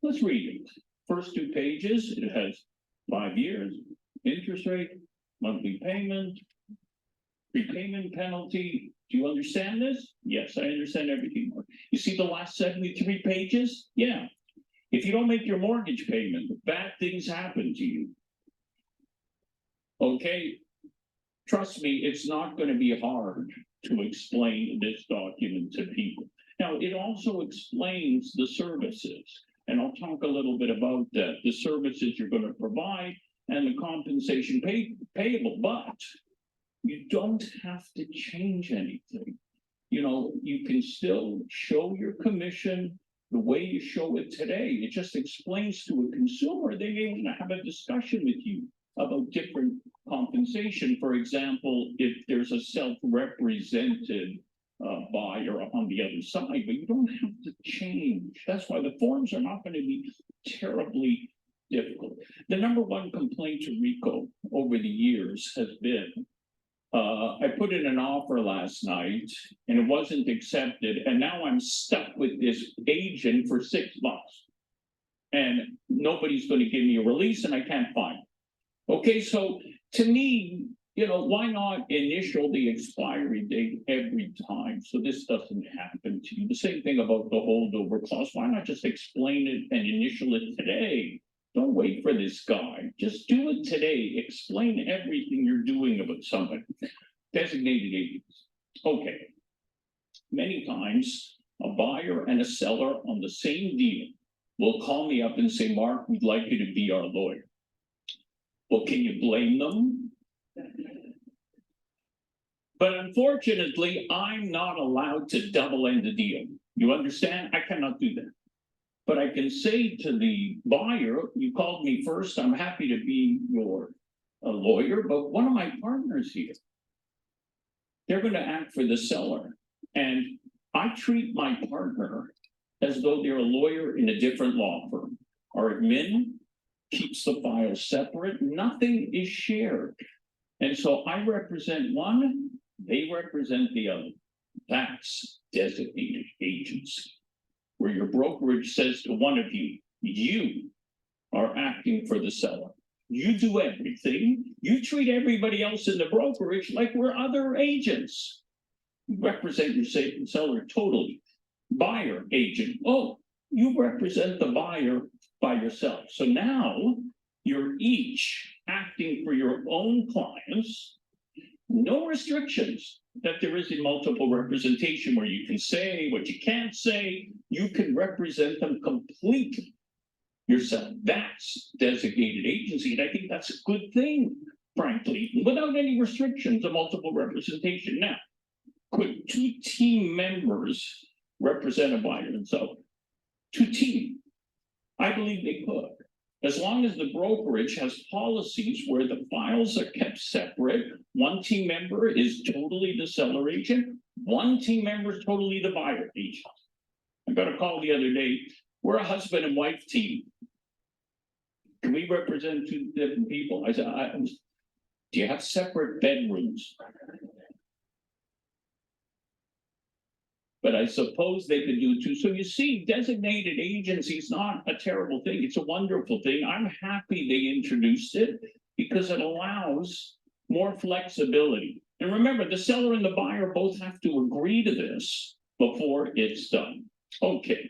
let's read it. First 2 pages, it has 5 years, interest rate, monthly payment, prepayment penalty. Do you understand this? Yes, I understand everything. You see the last 73 pages? Yeah. If you don't make your mortgage payment, bad things happen to you. Okay, trust me, it's not going to be hard to explain this document to people. Now, it also explains the services, and I'll talk a little bit about that, the services you're going to provide and the compensation payable, but you don't have to change anything. You know, you can still show your commission the way you show it today. It just explains to a consumer, they may want to have a discussion with you about different compensation. For example, if there's a self-represented buyer on the other side, but you don't have to change. That's why the forms are not going to be terribly difficult. The number one complaint to Rico over the years has been, I put in an offer last night and it wasn't accepted, and now I'm stuck with this agent for 6 months. And nobody's going to give me a release and I can't find it. Okay, so to me, you know, why not initial the expiry date every time so this doesn't happen to you? The same thing about the holdover clause. Why not just explain it and initial it today? Don't wait for this guy. Just do it today. Explain everything you're doing about somebody. Designated agents. Okay. Many times, a buyer and a seller on the same deal will call me up and say, "Mark, we'd like you to be our lawyer." Well, can you blame them? But unfortunately, I'm not allowed to double end the deal. You understand? I cannot do that. But I can say to the buyer, "You called me first. I'm happy to be your lawyer, but one of my partners here, they're going to act for the seller. And I treat my partner as though they're a lawyer in a different law firm. Our admin keeps the files separate, nothing is shared. And so I represent one, they represent the other. That's designated agency, where your brokerage says to one of you, you are acting for the seller. You do everything. You treat everybody else in the brokerage like we're other agents. You represent your seller totally. Buyer agent. Oh, you represent the buyer by yourself. So now you're each acting for your own clients. No restrictions that there is in multiple representation where you can say what you can't say. You can represent them completely yourself. That's designated agency. And I think that's a good thing, frankly, without any restrictions of multiple representation. Now, could two team members represent a buyer and seller? Two team. I believe they could. As long as the brokerage has policies where the files are kept separate, one team member is totally the seller agent, one team member is totally the buyer agent. I got a call the other day, we're a husband and wife team. Can we represent two different people? I said, do you have separate bedrooms? But I suppose they could do too. So you see, designated agency is not a terrible thing. It's a wonderful thing. I'm happy they introduced it because it allows more flexibility. And remember, the seller and the buyer both have to agree to this before it's done. Okay.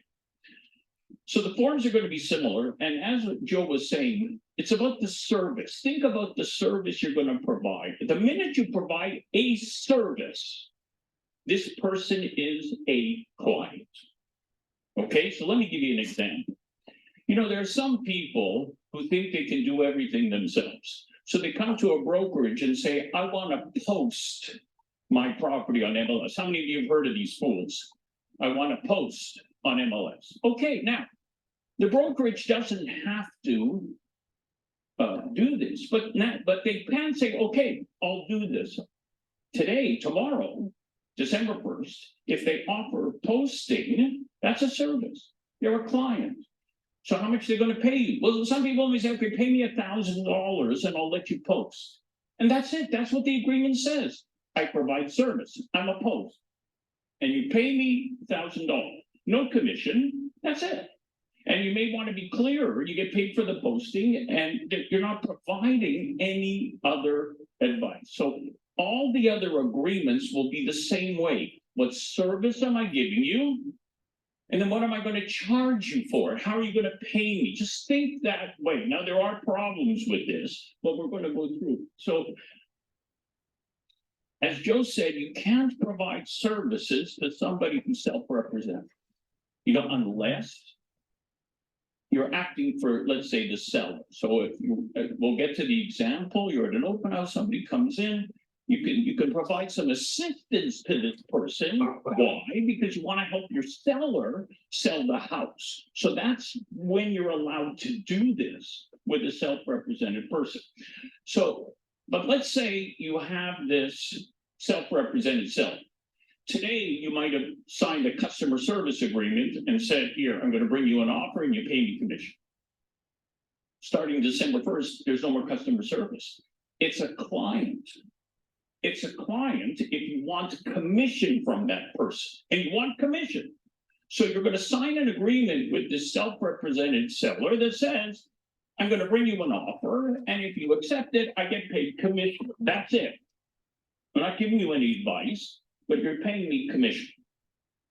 So the forms are going to be similar. And as Joe was saying, it's about the service. Think about the service you're going to provide. The minute you provide a service, this person is a client. Okay, so let me give you an example. You know, there are some people who think they can do everything themselves. So they come to a brokerage and say, I want to post my property on MLS. How many of you have heard of these fools? I want to post on MLS. Okay, now, the brokerage doesn't have to do this, but they can say, okay, I'll do this today, tomorrow, December 1st, if they offer posting, that's a service. They're a client. So how much they're going to pay you? Well, some people may say, okay, pay me $1,000 and I'll let you post. And that's it. That's what the agreement says. I provide service. I'm a post. And you pay me $1,000. No commission. That's it. And you may want to be clearer. You get paid for the posting and you're not providing any other advice. So all the other agreements will be the same way. What service am I giving you? And then what am I going to charge you for it? How are you going to pay me? Just think that way. Now, there are problems with this, but we're going to go through. So, as Joe said, you can't provide services to somebody who's self-represented. You know, unless you're acting for, let's say, the seller. So if you, we'll get to the example, you're at an open house, somebody comes in, you can provide some assistance to this person. Why? Because you want to help your seller sell the house. So that's when you're allowed to do this with a self-represented person. So, but let's say you have this self-represented seller. Today, you might have signed a customer service agreement and said, here, I'm going to bring you an offer and you pay me commission. Starting December 1st, there's no more customer service. It's a client. It's a client if you want commission from that person, and you want commission. So you're going to sign an agreement with this self-represented seller that says, I'm going to bring you an offer, and if you accept it, I get paid commission. That's it. I'm not giving you any advice, but you're paying me commission.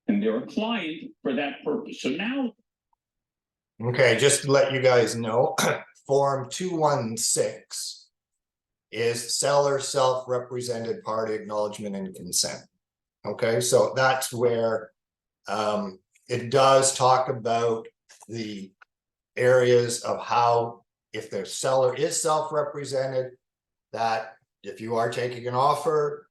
And they're a client for that purpose. So now. Okay, just to let you guys know, Form 216 is seller self-represented party acknowledgement and consent. Okay, so that's where it does talk about the areas of how, if the seller is self-represented, that if you are taking an offer,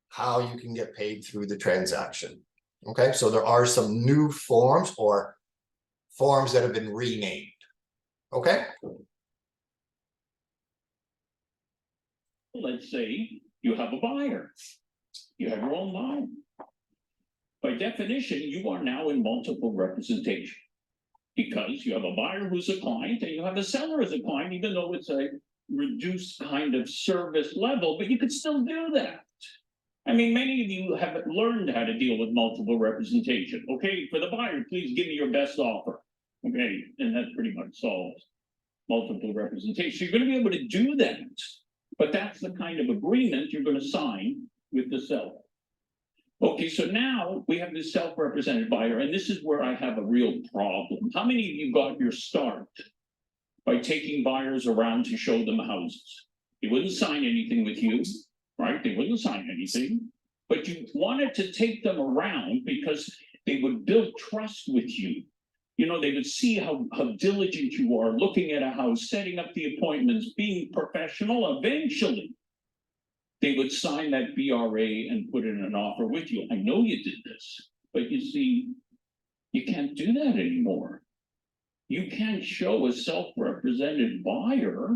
how you can get paid through the transaction. Okay, so there are some new forms or forms that have been renamed. Okay. Let's say you have a buyer. You have your own buyer. by definition, you are now in multiple representation. Because you have a buyer who's a client and you have a seller as a client, even though it's a reduced kind of service level, but you could still do that. I mean, many of you have learned how to deal with multiple representation. Okay, for the buyer, please give me your best offer. Okay, and that pretty much solves multiple representation. You're going to be able to do that, but that's the kind of agreement you're going to sign with the seller. Okay, so now we have this self-represented buyer, and this is where I have a real problem. How many of you got your start by taking buyers around to show them houses? They wouldn't sign anything with you, right? They wouldn't sign anything, but you wanted to take them around because they would build trust with you. You know, they would see how diligent you are, looking at a house, setting up the appointments, being professional. Eventually, they would sign that BRA and put in an offer with you. I know you did this, but you see, you can't do that anymore. You can't show a self-represented buyer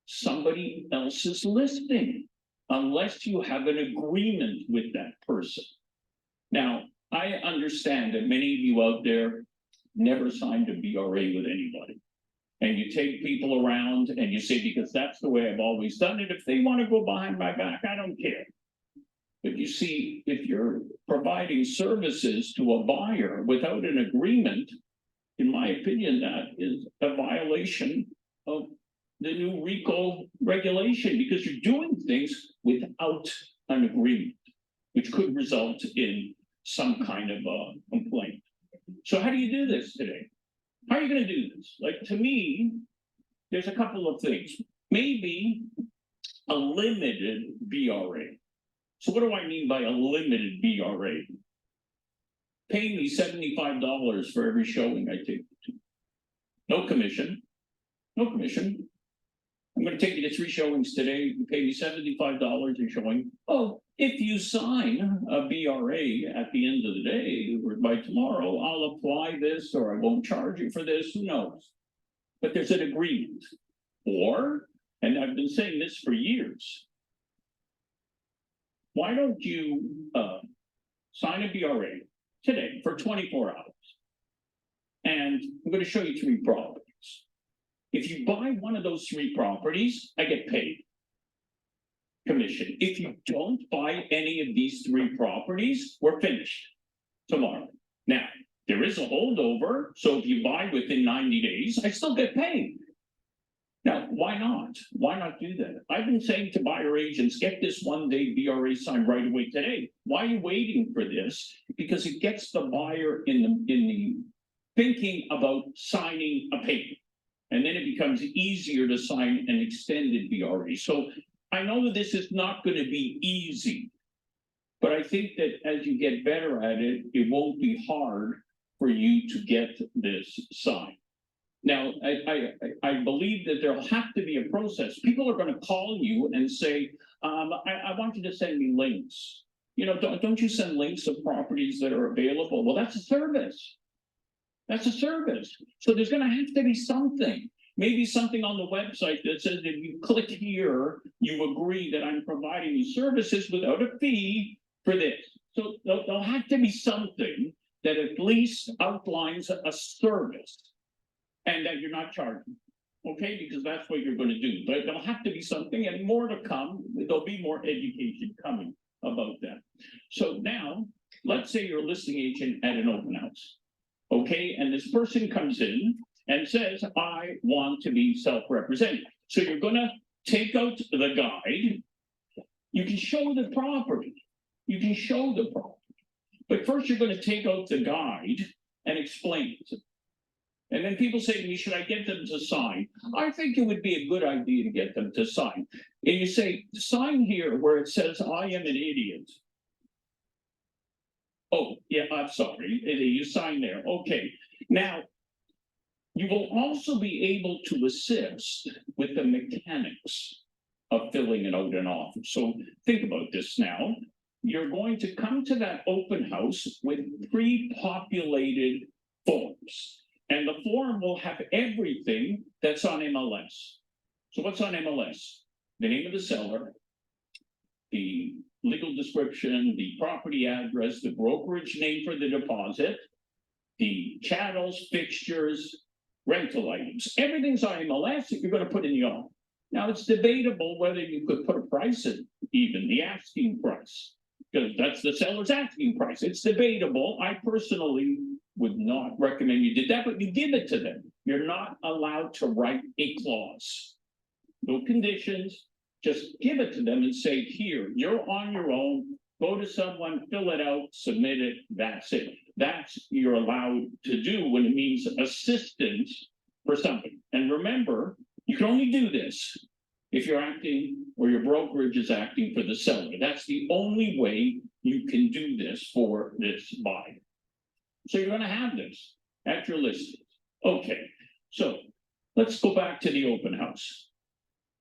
somebody else's listing unless you have an agreement with that person. Now, I understand that many of you out there never signed a BRA with anybody. And you take people around and you say, because that's the way I've always done it. If they want to go behind my back, I don't care. But you see, if you're providing services to a buyer without an agreement, in my opinion, that is a violation of the new RICO regulation, because you're doing things without an agreement, which could result in some kind of a complaint. So how do you do this today? How are you going to do this? Like, to me, there's a couple of things. Maybe a limited BRA. So what do I mean by a limited BRA? Pay me $75 for every showing I take you to. No commission. No commission. I'm going to take you to 3 showings today. You pay me $75 a showing. Oh, if you sign a BRA at the end of the day or by tomorrow, I'll apply this or I won't charge you for this. Who knows? But there's an agreement. Or, and I've been saying this for years, why don't you sign a BRA today for 24 hours? And I'm going to show you 3 properties. If you buy one of those 3 properties, I get paid commission. If you don't buy any of these 3 properties, we're finished tomorrow. Now, there is a holdover, so if you buy within 90 days, I still get paid. Now, why not? Why not do that? I've been saying to buyer agents, get this 1-day BRA signed right away today. Why are you waiting for this? Because it gets the buyer in the thinking about signing a paper. And then it becomes easier to sign an extended BRA. So I know that this is not going to be easy, but I think that as you get better at it, it won't be hard for you to get this signed. Now, I believe that there'll have to be a process. People are going to call you and say, I want you to send me links. You know, don't you send links of properties that are available? Well, that's a service. That's a service. So there's going to have to be something, maybe something on the website that says if you click here, you agree that I'm providing you services without a fee for this. So there'll have to be something that at least outlines a service and that you're not charging, okay? Because that's what you're going to do. But there'll have to be something, and more to come. There'll be more education coming about that. So now, let's say you're a listing agent at an open house. Okay, and this person comes in and says, I want to be self-represented. So you're going to take out the guide. You can show the property. You can show the property. But first you're going to take out the guide and explain it. And then people say to me, should I get them to sign? I think it would be a good idea to get them to sign. And you say, sign here where it says, I am an idiot. Oh, yeah, I'm sorry. You sign there. Okay. Now, you will also be able to assist with the mechanics of filling it out an offer. So think about this now. You're going to come to that open house with pre-populated forms. And the form will have everything that's on MLS. So what's on MLS? The name of the seller, the legal description, the property address, the brokerage name for the deposit, the chattels, fixtures, rental items, everything's on MLS that you're gonna put in the offer. Now, it's debatable whether you could put a price in, even the asking price, because that's the seller's asking price. It's debatable. I personally would not recommend you did that, but you give it to them. You're not allowed to write a clause. No conditions, just give it to them and say, here, you're on your own, go to someone, fill it out, submit it, that's it. That's you're allowed to do when it means assistance for something. And remember, you can only do this if you're acting or your brokerage is acting for the seller. That's the only way you can do this for this buyer. So you're gonna have this at your listings. Okay, so let's go back to the open house.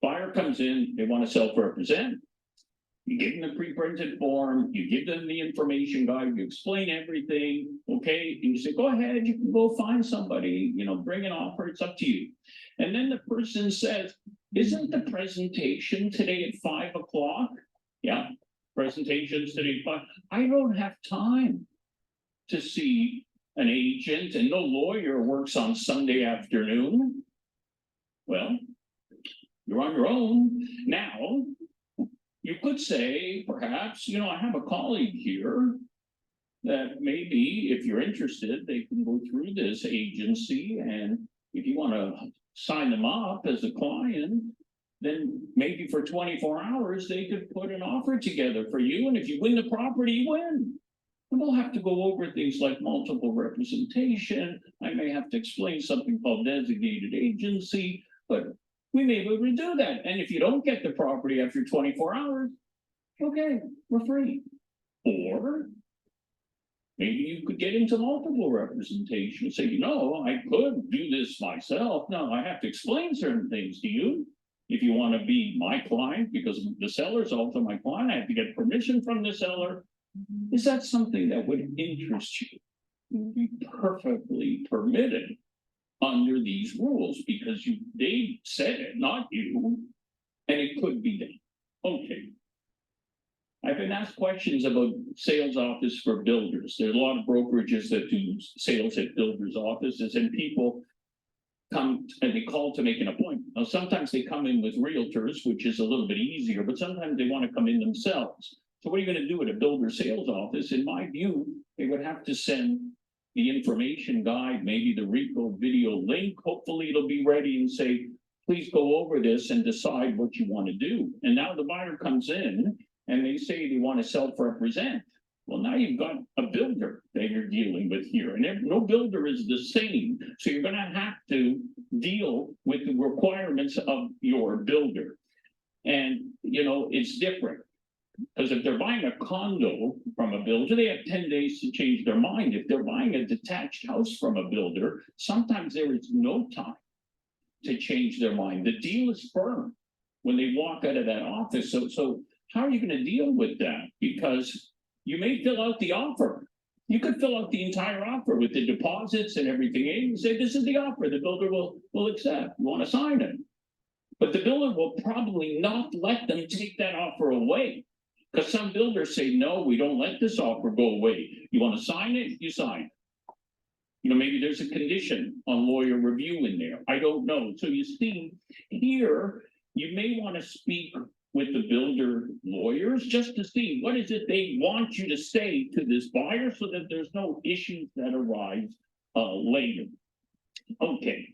Buyer comes in, they want to self-represent. You give them the pre-printed form, you give them the information guide, you explain everything, okay? And you say, go ahead, you can go find somebody, you know, bring an offer, it's up to you. And then the person says, isn't the presentation today at 5 o'clock? Yeah, presentations today at 5. I don't have time to see an agent, and no lawyer works on Sunday afternoon. Well, you're on your own. Now, you could say, perhaps, you know, I have a colleague here that maybe if you're interested, they can go through this agency. And if you want to sign them up as a client, then maybe for 24 hours, they could put an offer together for you. And if you win the property, you win. And we'll have to go over things like multiple representation. I may have to explain something called designated agency, but we may be able to do that. And if you don't get the property after 24 hours, okay, we're free. Or maybe you could get into multiple representation. Say, you know, I could do this myself. No, I have to explain certain things to you. If you want to be my client, because the seller's also my client, I have to get permission from the seller. Is that something that would interest you? Would be perfectly permitted under these rules, because they said it, not you, and it could be done. Okay. I've been asked questions about sales office for builders. There are a lot of brokerages that do sales at builders' offices, and people come and they call to make an appointment. Now, sometimes they come in with realtors, which is a little bit easier, but sometimes they want to come in themselves. So what are you going to do at a builder sales office? In my view, they would have to send the information guide, maybe the Rico video link. Hopefully it'll be ready and say, please go over this and decide what you want to do. And now the buyer comes in and they say they want to self-represent. Well, now you've got a builder that you're dealing with here, and no builder is the same. So you're going to have to deal with the requirements of your builder. And, you know, it's different. Because if they're buying a condo from a builder, they have 10 days to change their mind. If they're buying a detached house from a builder, sometimes there is no time to change their mind. The deal is firm when they walk out of that office. So how are you going to deal with that? Because you may fill out the offer. You could fill out the entire offer with the deposits and everything. And you say, this is the offer. The builder will accept. You want to sign it. But the builder will probably not let them take that offer away. Because some builders say, no, we don't let this offer go away. You want to sign it? You sign it. You know, maybe there's a condition on lawyer review in there. I don't know. So you see, here, you may want to speak with the builder lawyers just to see what is it they want you to say to this buyer so that there's no issues that arise later. Okay.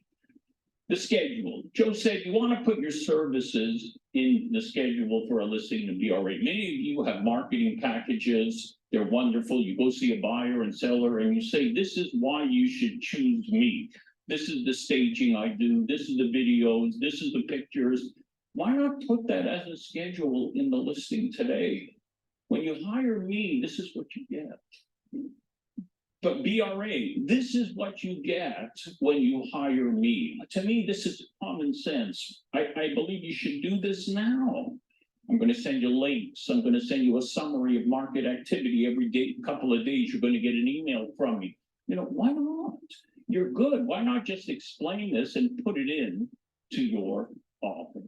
The schedule. Joe said you want to put your services in the schedule for a listing in BRA. Many of you have marketing packages. They're wonderful. You go see a buyer and seller and you say, this is why you should choose me. This is the staging I do. This is the videos. This is the pictures. Why not put that as a schedule in the listing today? When you hire me, this is what you get. But BRA, this is what you get when you hire me. To me, this is common sense. I believe you should do this now. I'm going to send you links. I'm going to send you a summary of market activity every day, couple of days. You're going to get an email from me. You know, why not? You're good. Why not just explain this and put it in to your offer?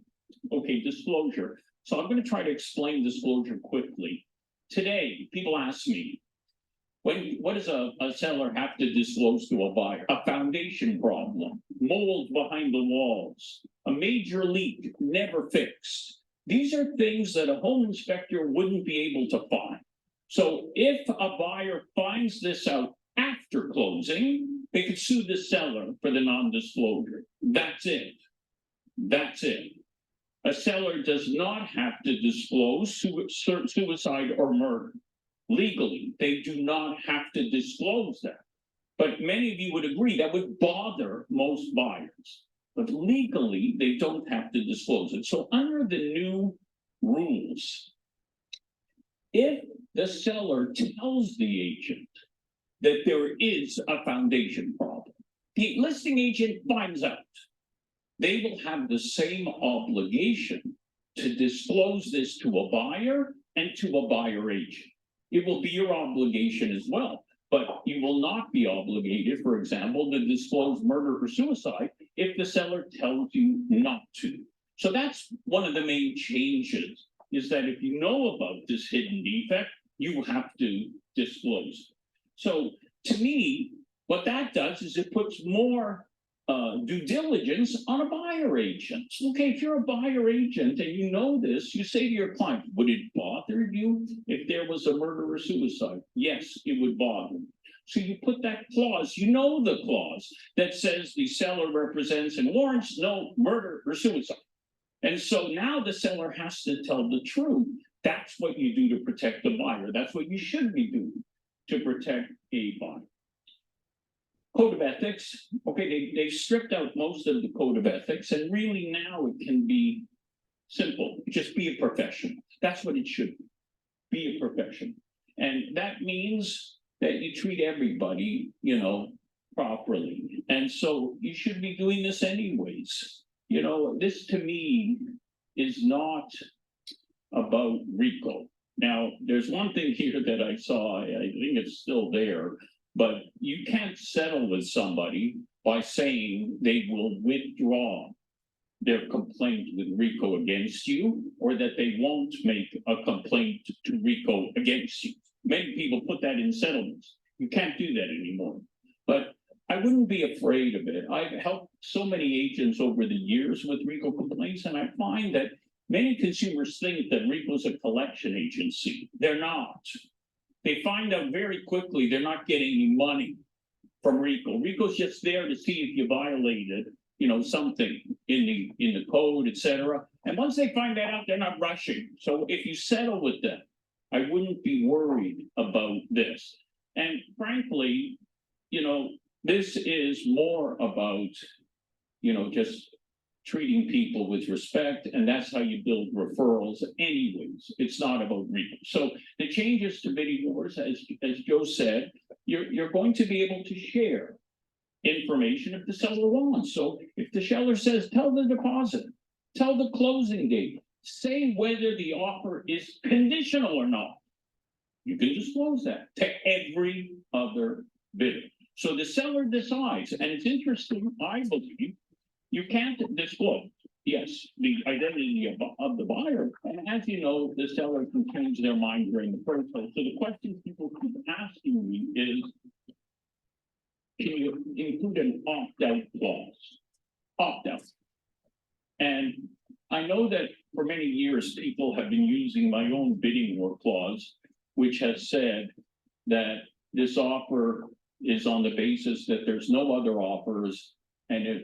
Okay, disclosure. So I'm going to try to explain disclosure quickly. today, people ask me, what does a seller have to disclose to a buyer? A foundation problem, mold behind the walls, a major leak never fixed. These are things that a home inspector wouldn't be able to find. So if a buyer finds this out after closing, they could sue the seller for the non-disclosure. That's it. That's it. A seller does not have to disclose suicide or murder. Legally, they do not have to disclose that. But many of you would agree that would bother most buyers. But legally, they don't have to disclose it. So under the new rules, if the seller tells the agent that there is a foundation problem, the listing agent finds out, they will have the same obligation to disclose this to a buyer and to a buyer agent. It will be your obligation as well, but you will not be obligated, for example, to disclose murder or suicide if the seller tells you not to. So that's one of the main changes, is that if you know about this hidden defect, you have to disclose it. So to me, what that does is it puts more due diligence on a buyer agent. Okay, if you're a buyer agent and you know this, you say to your client, would it bother you if there was a murder or suicide? Yes, it would bother me. So you put that clause, you know the clause that says the seller represents and warrants no murder or suicide. And so now the seller has to tell the truth. That's what you do to protect the buyer. That's what you should be doing to protect a buyer. Code of ethics, okay, they've stripped out most of the code of ethics, and really now it can be simple. Just be a professional. That's what it should be. Be a professional. And that means that you treat everybody, you know, properly. And so you should be doing this anyways. You know, this to me is not about RICO. Now, there's one thing here that I saw, I think it's still there, but you can't settle with somebody by saying they will withdraw their complaint with RICO against you, or that they won't make a complaint to RICO against you. Many people put that in settlements. You can't do that anymore. But I wouldn't be afraid of it. I've helped so many agents over the years with RICO complaints, and I find that many consumers think that RICO is a collection agency. They're not. They find out very quickly they're not getting any money from RICO. RICO's just there to see if you violated, you know, something in the code, etc. And once they find that out, they're not rushing. So if you settle with them, I wouldn't be worried about this. And frankly, you know, this is more about, you know, just treating people with respect, and that's how you build referrals anyways. It's not about RICO. So the changes to bidding wars, as Joe said, you're going to be able to share information if the seller wants. So if the seller says, tell the deposit, tell the closing date, say whether the offer is conditional or not, you can disclose that to every other bidder. So the seller decides, and it's interesting, I believe, you can't disclose, yes, the identity of the buyer. And as you know, the seller can change their mind during the process. So the question people keep asking me is, can you include an opt-out clause? Opt-out. And I know that for many years, people have been using my own bidding war clause, which has said that this offer is on the basis that there's no other offers, and if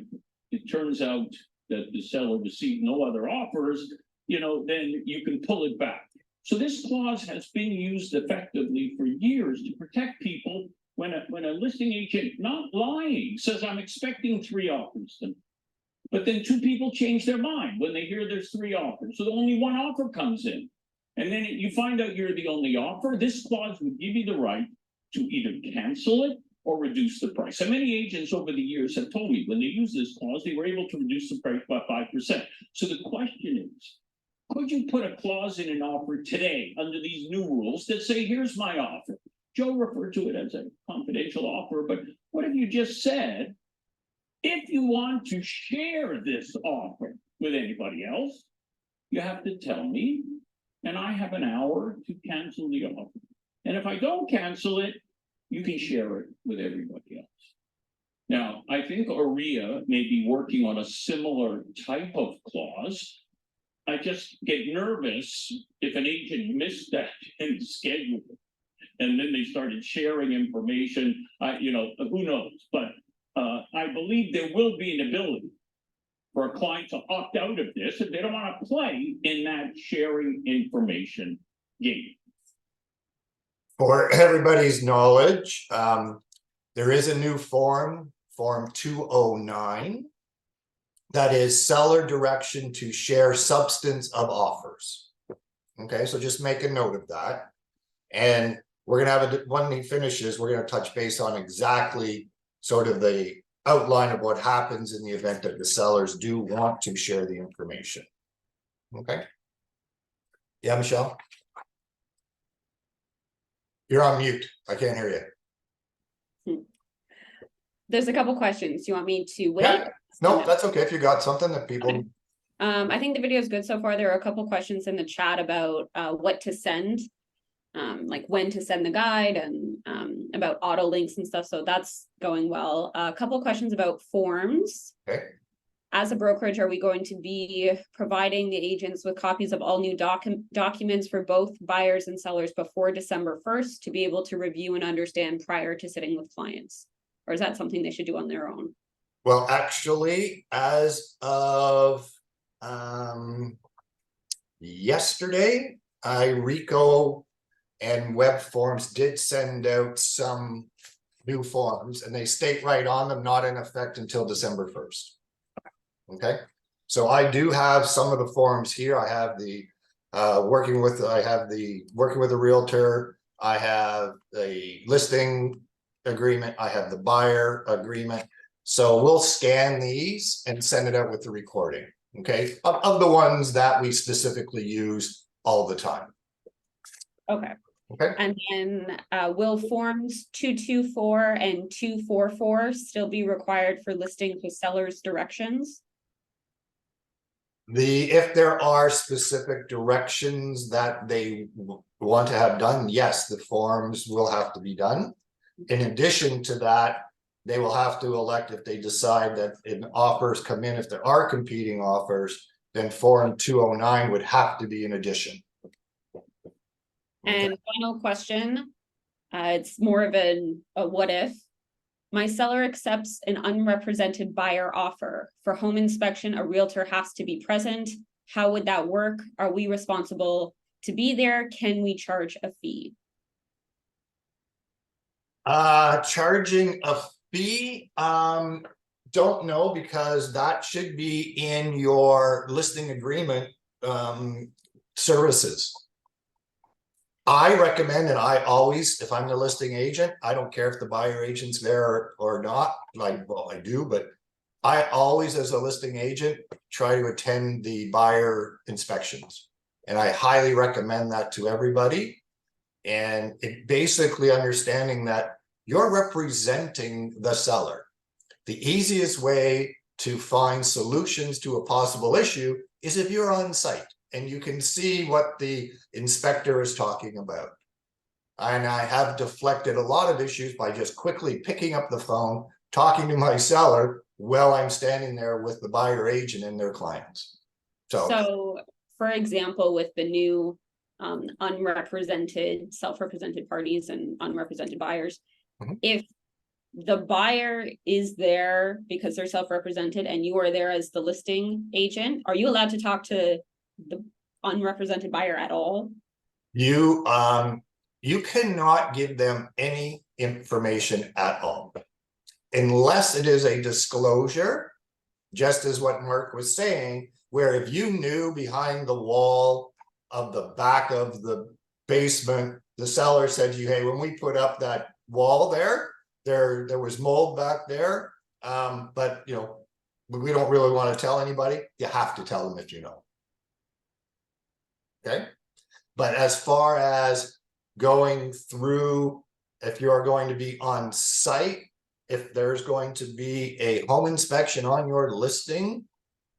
it turns out that the seller received no other offers, you know, then you can pull it back. So this clause has been used effectively for years to protect people when a listing agent, not lying, says I'm expecting 3 offers. But then 2 people change their mind when they hear there's 3 offers. So only 1 offer comes in. And then you find out you're the only offer. This clause would give you the right to either cancel it or reduce the price. And many agents over the years have told me when they use this clause, they were able to reduce the price by 5%. So the question is, could you put a clause in an offer today under these new rules that say, here's my offer? Joe referred to it as a confidential offer, but what if you just said, if you want to share this offer with anybody else, you have to tell me, and I have an hour to cancel the offer. And if I don't cancel it, you can share it with everybody else. Now, I think OREA may be working on a similar type of clause. I just get nervous if an agent missed that in the schedule. And then they started sharing information, who knows? But I believe there will be an ability for a client to opt out of this if they don't want to play in that sharing information game. For everybody's knowledge, there is a new form 209, that is seller direction to share substance of offers. Okay, so just make a note of that. And we're gonna have when he finishes, we're gonna touch base on exactly sort of the outline of what happens in the event that the sellers do want to share the information. Okay. Yeah, Michelle? You're on mute. I can't hear you. There's a couple questions. You want me to wait? Yeah. No, that's okay. If you got something that people. I think the video is good so far. There are a couple questions in the chat about what to send, like when to send the guide, and about auto links and stuff. So that's going well. A couple questions about forms. Okay. As a brokerage, are we going to be providing the agents with copies of all new documents for both buyers and sellers before December 1st to be able to review and understand prior to sitting with clients? Or is that something they should do on their own? Well, actually, as of yesterday, Rico and Web Forms did send out some new forms, and they state right on them, not in effect until December 1st. Okay, so I do have some of the forms here. I have the working with a realtor. I have the listing agreement. I have the buyer agreement. So we'll scan these and send it out with the recording. Okay, of the ones that we specifically use all the time. Okay. Okay. And then will forms 224 and 244 still be required for listings with sellers' directions? If there are specific directions that they want to have done, yes, the forms will have to be done. In addition to that, they will have to elect, if they decide that if offers come in, if there are competing offers, then form 209 would have to be in addition. And final question, it's more of a what if. My seller accepts an unrepresented buyer offer. For home inspection, a realtor has to be present. How would that work? Are we responsible to be there? Can we charge a fee? Charging a fee, don't know, because that should be in your listing agreement services. I recommend, and I always, if I'm the listing agent, I don't care if the buyer agent's there or not, well, I do, but I always, as a listing agent, try to attend the buyer inspections. And I highly recommend that to everybody. And it basically understanding that you're representing the seller. The easiest way to find solutions to a possible issue is if you're on site and you can see what the inspector is talking about. And I have deflected a lot of issues by just quickly picking up the phone, talking to my seller while I'm standing there with the buyer agent and their clients. So for example, with the new unrepresented, self-represented parties and unrepresented buyers, if the buyer is there because they're self-represented and you are there as the listing agent, are you allowed to talk to the unrepresented buyer at all? You cannot give them any information at all unless it is a disclosure, just as what Mark was saying, where if you knew behind the wall of the back of the basement, the seller said to you, hey, when we put up that wall there was mold back there, but you know, we don't really want to tell anybody. You have to tell them if you know. Okay, but as far as going through, if you're going to be on site, if there's going to be a home inspection on your listing,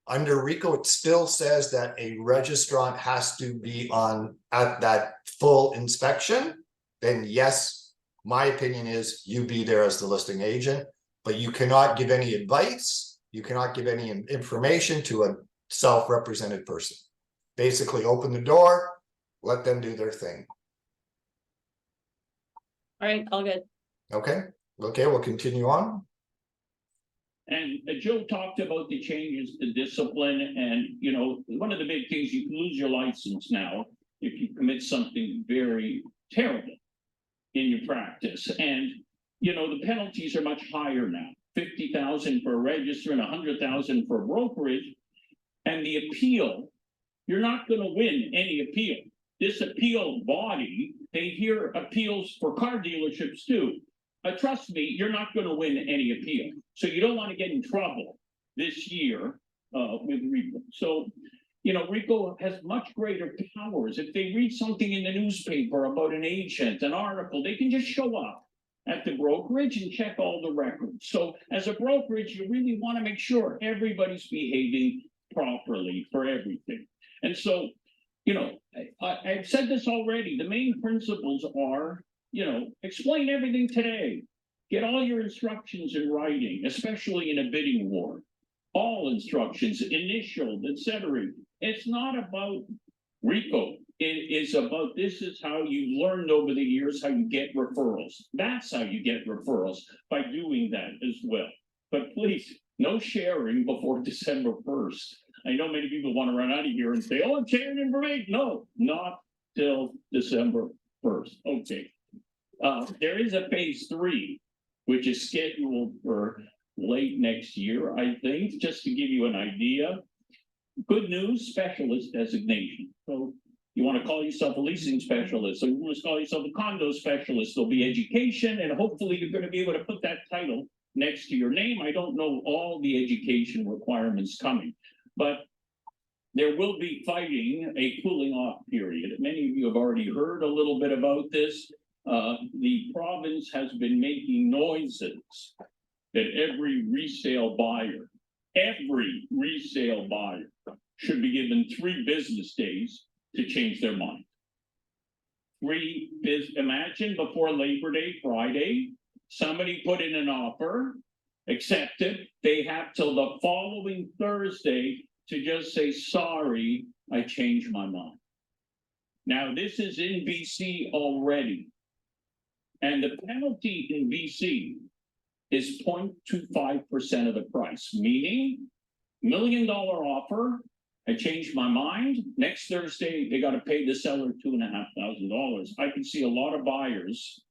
under RICO, it still says that a registrant has to be on at that full inspection, then yes, my opinion is you be there as the listing agent, but you cannot give any advice. You cannot give any information to a self-represented person. Basically open the door, let them do their thing. All right, all good. Okay, we'll continue on. And Joe talked about the changes to discipline, and you know, one of the big things, you can lose your license now if you commit something very terrible in your practice. And you know, the penalties are much higher now. 50,000 for a register and 100,000 for a brokerage. And the appeal, you're not going to win any appeal. This appeal body, they hear appeals for car dealerships too. Trust me, you're not going to win any appeal. So you don't want to get in trouble this year with RICO. So, you know, RICO has much greater powers. If they read something in the newspaper about an agent, an article, they can just show up at the brokerage and check all the records. So as a brokerage, you really want to make sure everybody's behaving properly for everything. And so, you know, I've said this already, the main principles are, you know, explain everything today. Get all your instructions in writing, especially in a bidding war. All instructions, initialed, etc. It's not about RICO. It is about, this is how you've learned over the years how you get referrals. That's how you get referrals, by doing that as well. But please, no sharing before December 1st. I know many people want to run out of here and say, oh, I'm sharing information. No, not till December 1st. Okay. There is a phase 3, which is scheduled for late next year, I think, just to give you an idea. Good news, specialist designation. So you want to call yourself a leasing specialist, so you want to call yourself a condo specialist. There'll be education, and hopefully you're going to be able to put that title next to your name. I don't know all the education requirements coming, but there will be fighting a cooling off period. Many of you have already heard a little bit about this. The province has been making noises that every resale buyer should be given 3 business days to change their mind. Imagine before Labor Day, Friday, somebody put in an offer, accepted, they have till the following Thursday to just say, sorry, I changed my mind. Now, this is in BC already. And the penalty in BC is 0.25% of the price, meaning $1 million offer, I changed my mind. Next Thursday, they got to pay the seller $2,500. I can see a lot of buyers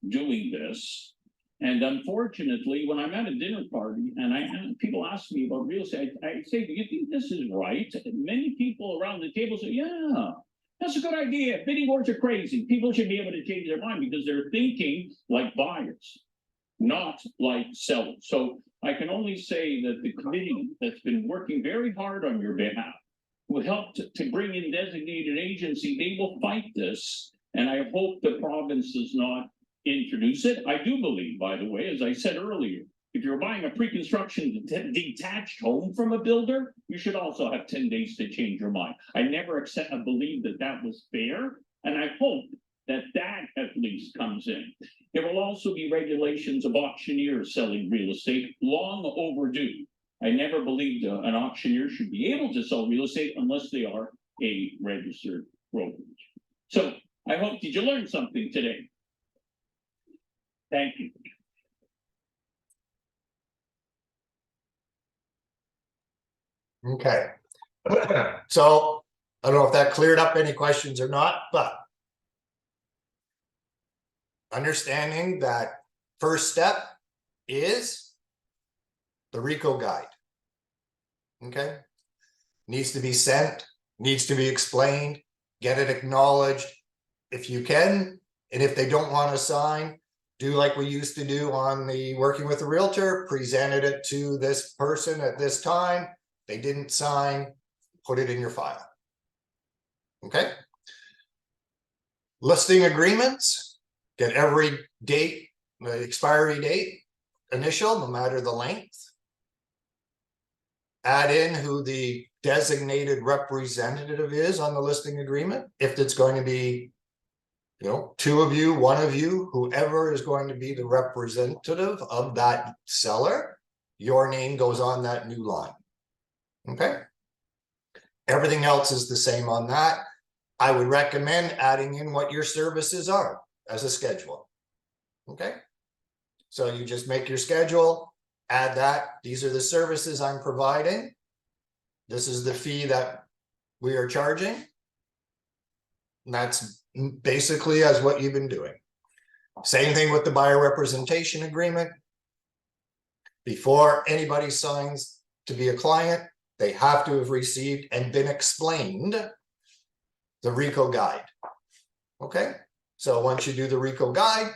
doing this. And unfortunately, when I'm at a dinner party and people ask me about real estate, I say, do you think this is right? And many people around the table say, yeah, that's a good idea. Bidding wars are crazy. People should be able to change their mind because they're thinking like buyers, not like sellers. So I can only say that the committee that's been working very hard on your behalf will help to bring in designated agency. They will fight this. And I hope the province does not introduce it. I do believe, by the way, as I said earlier, if you're buying a pre-construction detached home from a builder, you should also have 10 days to change your mind. I never believed that that was fair, and I hope that that at least comes in. There will also be regulations of auctioneers selling real estate, long overdue. I never believed an auctioneer should be able to sell real estate unless they are a registered brokerage. So I hope, did you learn something today? Thank you. Okay. So I don't know if that cleared up any questions or not, but understanding that first step is the RICO guide. Okay. Needs to be sent, needs to be explained, get it acknowledged if you can. And if they don't want to sign, do like we used to do on the working with a realtor, presented it to this person at this time. They didn't sign, put it in your file. Okay. Listing agreements, get every date, the expiry date, initial, no matter the length. add in who the designated representative is on the listing agreement. If it's going to be, you know, two of you, one of you, whoever is going to be the representative of that seller, your name goes on that new line. Okay. Everything else is the same on that. I would recommend adding in what your services are as a schedule. Okay. So you just make your schedule, add that. These are the services I'm providing. This is the fee that we are charging. And that's basically as what you've been doing. Same thing with the buyer representation agreement. Before anybody signs to be a client, they have to have received and been explained the RICO guide. Okay, so once you do the RICO guide,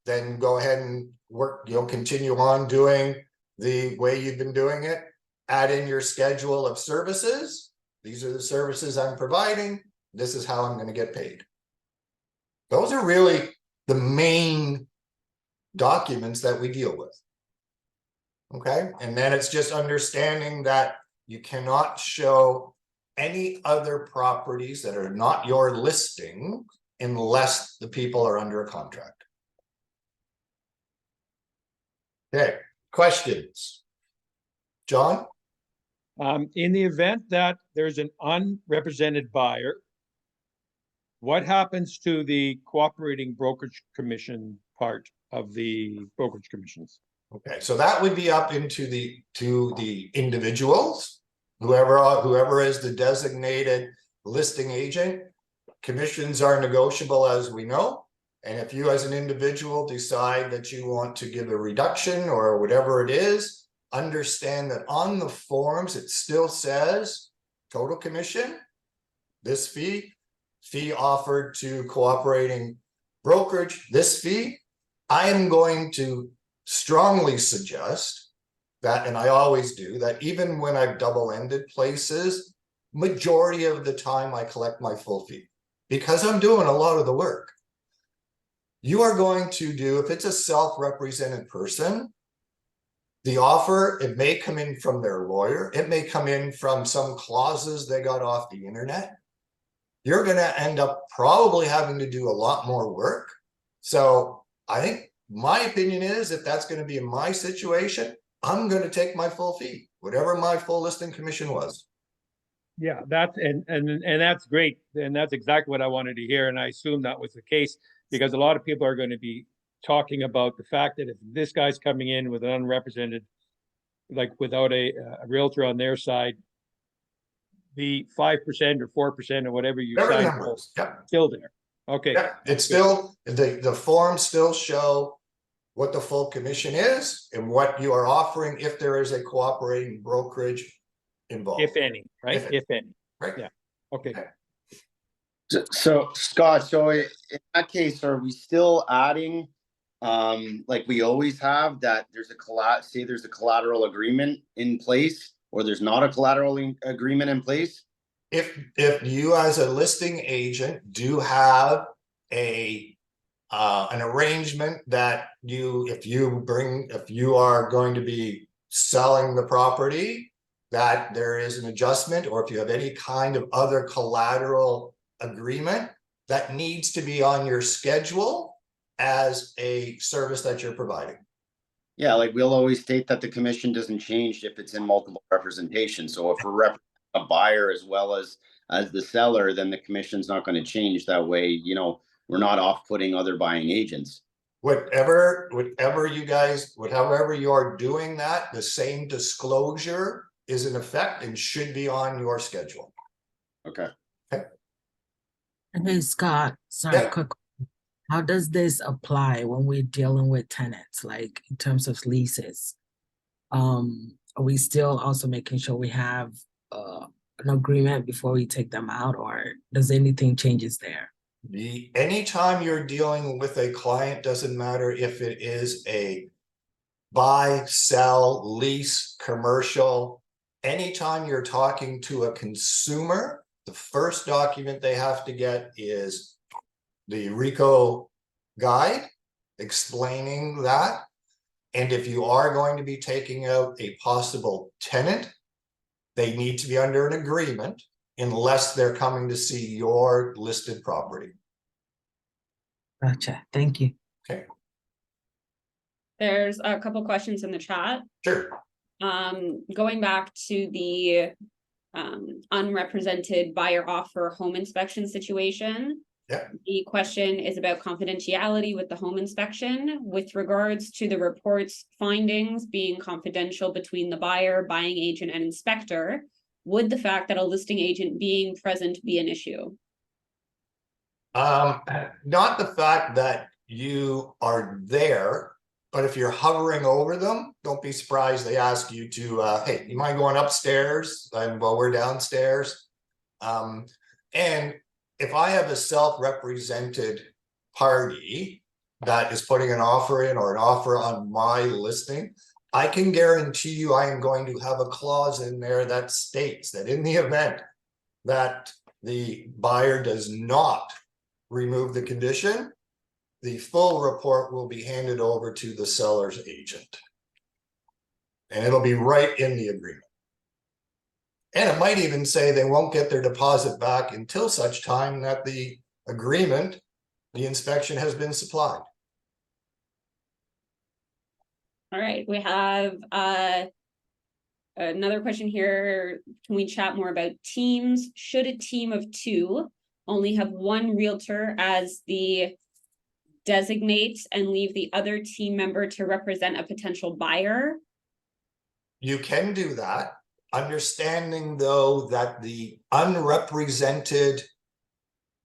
then go ahead and work, you'll continue on doing the way you've been doing it. Add in your schedule of services. These are the services I'm providing. This is how I'm going to get paid. Those are really the main documents that we deal with. Okay, and then it's just understanding that you cannot show any other properties that are not your listing unless the people are under a contract. Okay, questions? John? In the event that there's an unrepresented buyer, what happens to the cooperating brokerage commission part of the brokerage commissions? Okay, so that would be up into the individuals, whoever is the designated listing agent. Commissions are negotiable, as we know. And if you as an individual decide that you want to give a reduction or whatever it is, understand that on the forms, it still says total commission, this fee offered to cooperating brokerage, this fee. I am going to strongly suggest that, and I always do, that even when I've double-ended places, majority of the time I collect my full fee because I'm doing a lot of the work. You are going to do, if it's a self-represented person, the offer, it may come in from their lawyer. It may come in from some clauses they got off the internet. You're going to end up probably having to do a lot more work. So I think my opinion is, if that's going to be in my situation, I'm going to take my full fee, whatever my full listing commission was. Yeah, that's and that's great. And that's exactly what I wanted to hear. And I assume that was the case because a lot of people are going to be talking about the fact that if this guy's coming in with an unrepresented, like without a realtor on their side, the 5% or 4% or whatever you sign for, still there. Okay. Yeah, it's still, the forms still show what the full commission is and what you are offering if there is a cooperating brokerage involved. If any, right? If any. Right. Yeah. Okay. So Scott, so in that case, are we still adding, like we always have, that there's a collateral agreement in place, or there's not a collateral agreement in place? If you as a listing agent do have an arrangement that if you are going to be selling the property, that there is an adjustment, or if you have any kind of other collateral agreement that needs to be on your schedule as a service that you're providing. Yeah, like we'll always state that the commission doesn't change if it's in multiple representation. So if we're representing a buyer as well as the seller, then the commission's not going to change. That way, you know, we're not off-putting other buying agents. However you are doing that, the same disclosure is in effect and should be on your schedule. Okay. Hey, Scott, sorry, quick. How does this apply when we're dealing with tenants, like in terms of leases? Are we still also making sure we have an agreement before we take them out, or does anything changes there? Anytime you're dealing with a client, doesn't matter if it is a buy, sell, lease, commercial, anytime you're talking to a consumer, the first document they have to get is the RICO guide explaining that. And if you are going to be taking out a possible tenant, They need to be under an agreement unless they're coming to see your listed property. Gotcha. Thank you. Okay. There's a couple questions in the chat. Sure. Going back to the unrepresented buyer offer home inspection situation. Yeah. The question is about confidentiality with the home inspection with regards to the report's findings being confidential between the buyer, buying agent, and inspector. Would the fact that a listing agent being present be an issue? Not the fact that you are there, but if you're hovering over them, don't be surprised they ask you to, hey, you mind going upstairs while we're downstairs? And if I have a self-represented party that is putting an offer in or an offer on my listing, I can guarantee you I am going to have a clause in there that states that in the event that the buyer does not remove the condition, the full report will be handed over to the seller's agent. And it'll be right in the agreement. And it might even say they won't get their deposit back until such time that the agreement, the inspection has been supplied. All right, we have another question here. Can we chat more about teams? Should a team of 2 only have one realtor as the designate and leave the other team member to represent a potential buyer? You can do that, understanding though that the unrepresented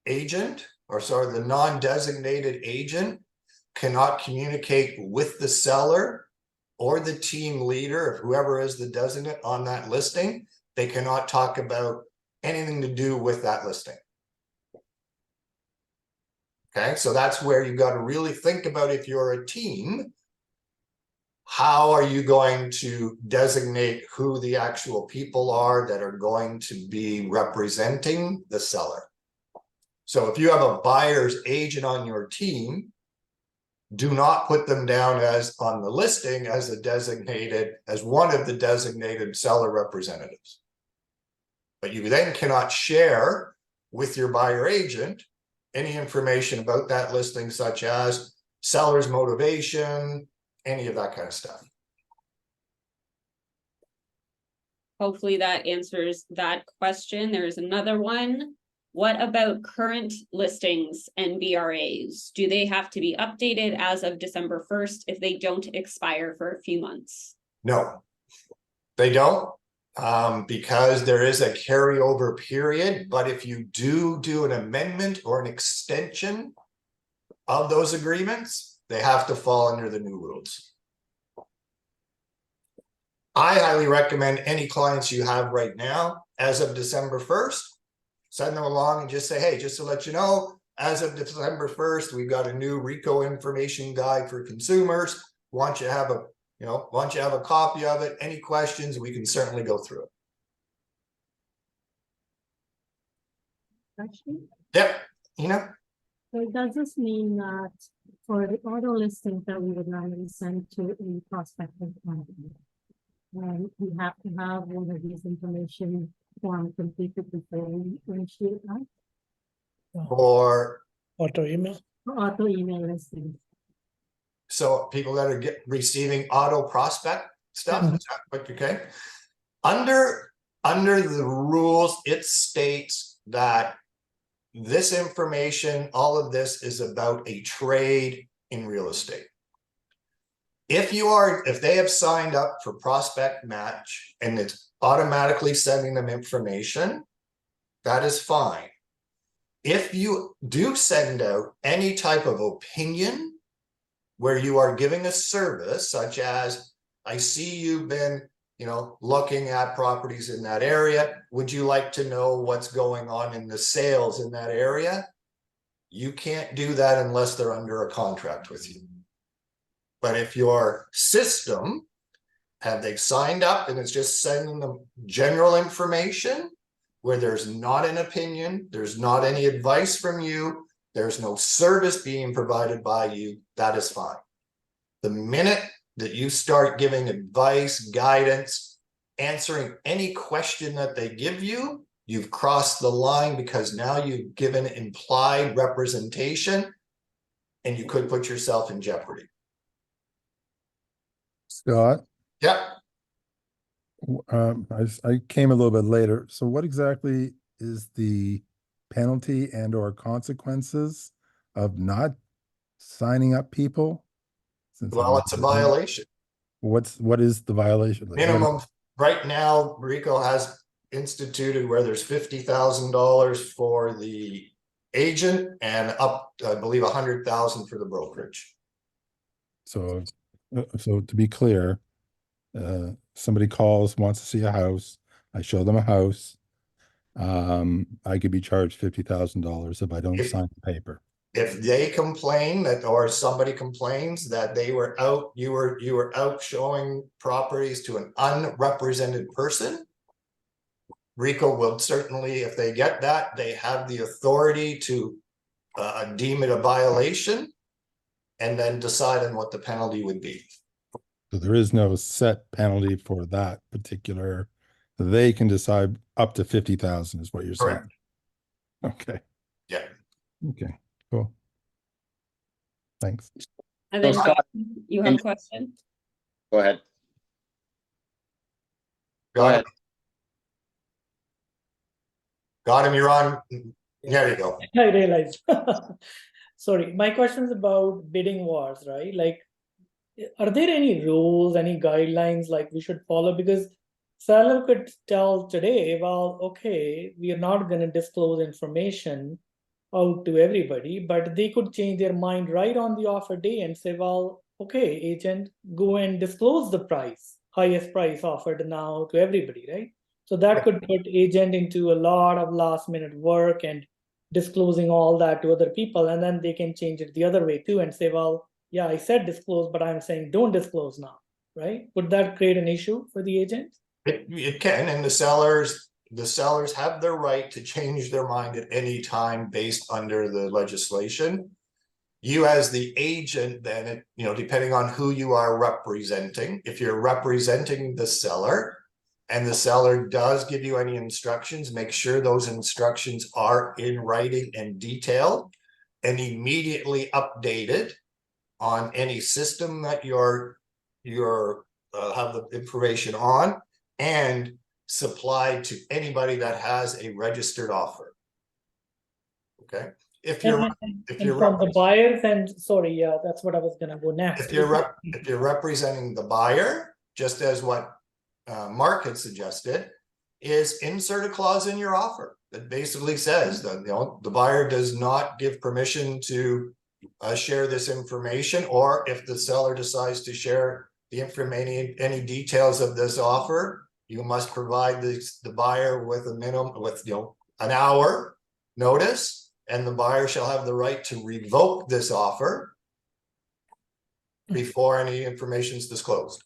agent, or sorry, the non-designated agent cannot communicate with the seller or the team leader, if whoever is the designate on that listing. They cannot talk about anything to do with that listing. Okay, so that's where you got to really think about, if you're a team, how are you going to designate who the actual people are that are going to be representing the seller? So if you have a buyer's agent on your team, do not put them down as on the listing as a designated, as one of the designated seller representatives. But you then cannot share with your buyer agent any information about that listing, such as seller's motivation, any of that kind of stuff. Hopefully that answers that question. There's another one. What about current listings and BRAs? Do they have to be updated as of December 1st if they don't expire for a few months? No, they don't, because there is a carryover period. But if you do an amendment or an extension of those agreements, they have to fall under the new rules. I highly recommend any clients you have right now, as of December 1st, send them along and just say, hey, just to let you know, as of December 1st, we've got a new RICO information guide for consumers. Want you to have a copy of it. Any questions, we can certainly go through it. Question? Yep, So does this mean that for the auto listings that we would normally send to a prospective company, we have to have one of these information form completed before we initiate that? Or auto email? Auto email listings. So people that are receiving auto prospect stuff, is that what, okay? Under the rules, it states that this information, all of this is about a trade in real estate. If they have signed up for prospect match and it's automatically sending them information, that is fine. If you do send out any type of opinion where you are giving a service, such as, I see you've been, looking at properties in that area. Would you like to know what's going on in the sales in that area? You can't do that unless they're under a contract with you. But if your system, have they signed up and it's just sending them general information where there's not an opinion, there's not any advice from you, there's no service being provided by you, that is fine. The minute that you start giving advice, guidance, answering any question that they give you, you've crossed the line because now you've given implied representation and you could put yourself in jeopardy. Scott, Yep. I came a little bit later. So what exactly is the penalty and or consequences of not signing up people? Well, it's a violation. What is the violation? Like, Minimum right now, Rico has instituted where there's $50,000 for the agent and up, I believe, 100,000 for the brokerage. So to be clear, somebody calls, wants to see a house. I show them a house. I could be charged $50,000 if I don't sign the paper. If they complain that, or somebody complains that they were out, you were out showing properties to an unrepresented person, Rico will certainly, if they get that, they have the authority to deem it a violation and then decide on what the penalty would be. So there is no set penalty for that particular. They can decide up to 50,000 is what you're saying. Correct. Okay. Yeah. Okay. Cool. Thanks. And then So, Scott, you have a question? Go ahead. Got him. You're on. There you go. I realized. Sorry, my question is about bidding wars, right? Like, are there any rules, any guidelines like we should follow? Because seller could tell today, well, okay, we are not going to disclose information out to everybody, but they could change their mind right on the offer day and say, well, okay, agent, go and disclose the price, highest price offered now to everybody, right? So that could put agent into a lot of last minute work and disclosing all that to other people. And then they can change it the other way too and say, well, yeah, I said disclose, but I'm saying don't disclose now, right? Would that create an issue for the agent? It can, and the sellers have their right to change their mind at any time based under the legislation. You as the agent, then, depending on who you are representing, if you're representing the seller and the seller does give you any instructions, make sure those instructions are in writing and detailed and immediately updated on any system that you're have the information on, and supplied to anybody that has a registered offer. Okay. If you're from the buyers, and sorry, yeah, that's what I was gonna go next. If you're representing the buyer, just as what Mark had suggested, is insert a clause in your offer that basically says that the buyer does not give permission to share this information, or if the seller decides to share the information, any details of this offer, you must provide the buyer with a minimum, with an hour notice, and the buyer shall have the right to revoke this offer before any information is disclosed.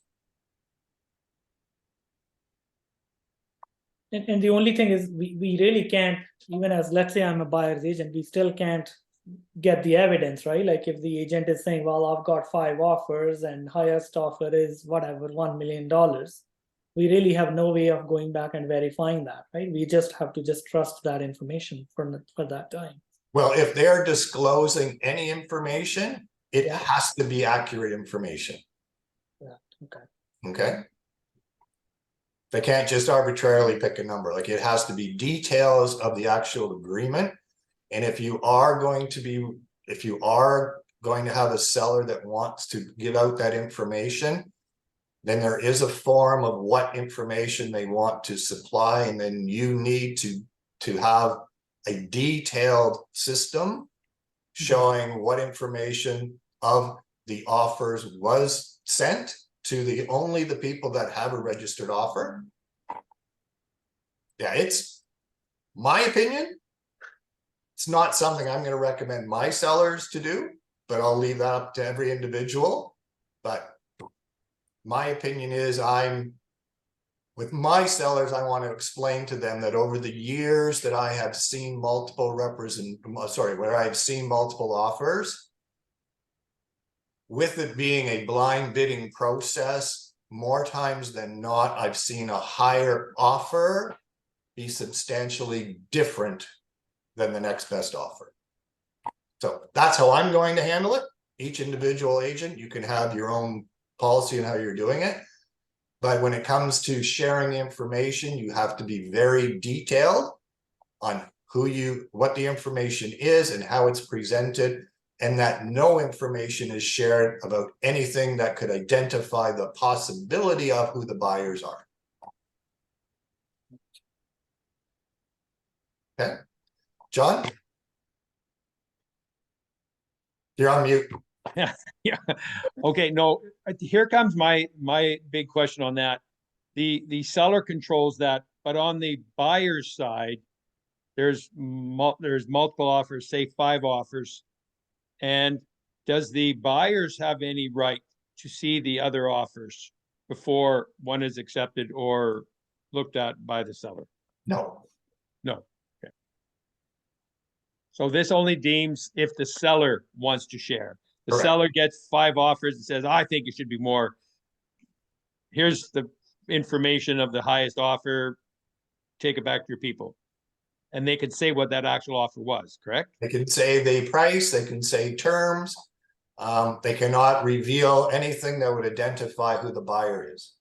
And the only thing is we really can't, even as, let's say I'm a buyer's agent, we still can't get the evidence, right? Like if the agent is saying, well, I've got 5 offers and highest offer is whatever, $1 million. We really have no way of going back and verifying that, right? We just have to just trust that information for that time. Well, if they're disclosing any information, it has to be accurate information. Yeah. Okay. Okay. They can't just arbitrarily pick a number. Like, it has to be details of the actual agreement. And if you are going to have a seller that wants to give out that information, then there is a form of what information they want to supply, and then you need to have a detailed system showing what information of the offers was sent to only the people that have a registered offer. Yeah, it's my opinion. It's not something I'm going to recommend my sellers to do, but I'll leave that up to every individual. But my opinion is, with my sellers, I want to explain to them that over the years that I have seen multiple offers, with it being a blind bidding process, more times than not, I've seen a higher offer be substantially different than the next best offer. So that's how I'm going to handle it. Each individual agent, you can have your own policy and how you're doing it. But when it comes to sharing information, you have to be very detailed on what the information is and how it's presented, and that no information is shared about anything that could identify the possibility of who the buyers are. Okay, John? You're on mute. Yeah, yeah. Okay, no, here comes my big question on that. The seller controls that, but on the buyer's side, there's multiple offers, say 5 offers. And does the buyers have any right to see the other offers before one is accepted or looked at by the seller? No. No. Okay. So this only deems if the seller wants to share. The Correct. seller gets 5 offers and says, I think it should be more. Here's the information of the highest offer. Take it back to your people. And they can say what that actual offer was, correct? They can say the price, they can say terms. They cannot reveal anything that would identify who the buyer is.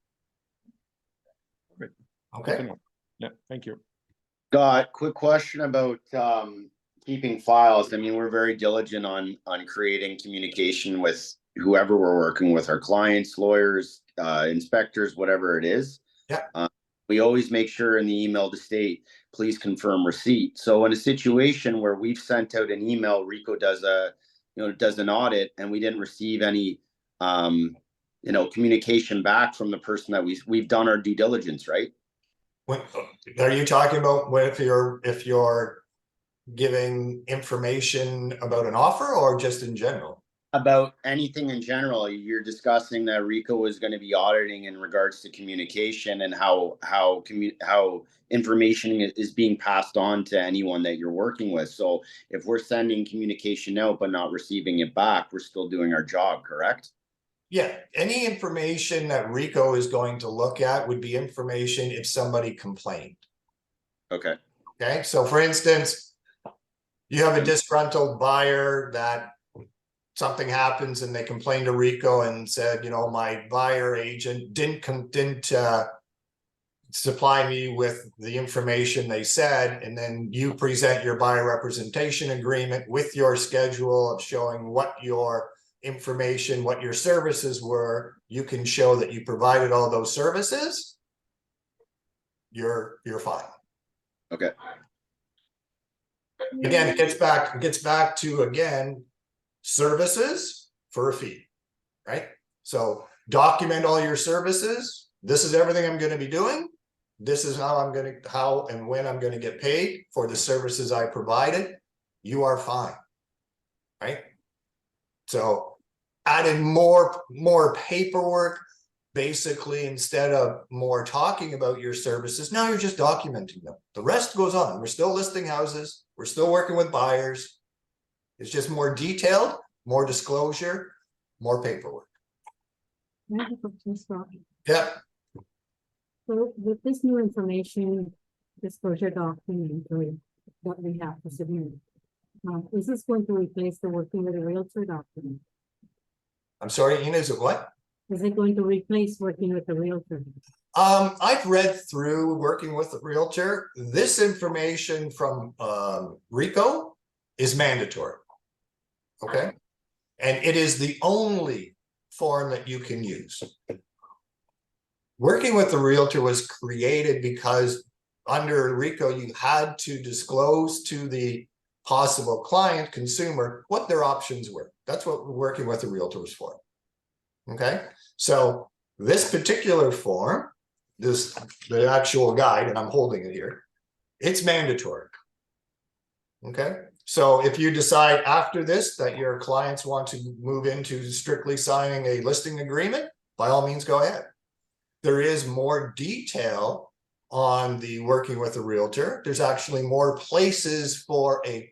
Great. Okay. Yeah, thank you. Scott, quick question about keeping files. I mean, we're very diligent on creating communication with whoever we're working with, our clients, lawyers, inspectors, whatever it is. Yeah. We always make sure in the email to state, please confirm receipt. So in a situation where we've sent out an email, Rico does an audit, and we didn't receive any, communication back from the person that we've done our due diligence, right? When, are you talking about if you're giving information about an offer or just in general? About anything in general. You're discussing that Rico was going to be auditing in regards to communication and how information is being passed on to anyone that you're working with. So if we're sending communication out but not receiving it back, we're still doing our job, correct? Yeah, any information that Rico is going to look at would be information if somebody complained. Okay. Okay, so for instance, you have a disgruntled buyer that something happens and they complain to Rico and said, my buyer agent didn't supply me with the information they said, and then you present your buyer representation agreement with your schedule of showing what your information, what your services were. You can show that you provided all those services. You're fine. Okay. Again, it gets back to again, services for a fee, right? So document all your services. This is everything I'm going to be doing. This is how and when I'm going to get paid for the services I provided. You are fine, right? So adding more paperwork, basically, instead of more talking about your services, now you're just documenting them. The rest goes on. We're still listing houses. We're still working with buyers. It's just more detailed, more disclosure, more paperwork. I have a question, Scott. Yeah. So with this new information disclosure document that we have to submit, is this going to replace the working with a realtor document? I'm sorry, Ina, is it what? Is it going to replace working with a realtor? I've read through working with a realtor. This information from Rico is mandatory. Okay. And it is the only form that you can use. Working with the realtor was created because under Rico, you had to disclose to the possible client, consumer, what their options were. That's what working with a realtor was for. Okay. So this particular form, the actual guide, and I'm holding it here, it's mandatory. Okay. So if you decide after this that your clients want to move into strictly signing a listing agreement, by all means, go ahead. There is more detail on the working with a realtor. There's actually more places for a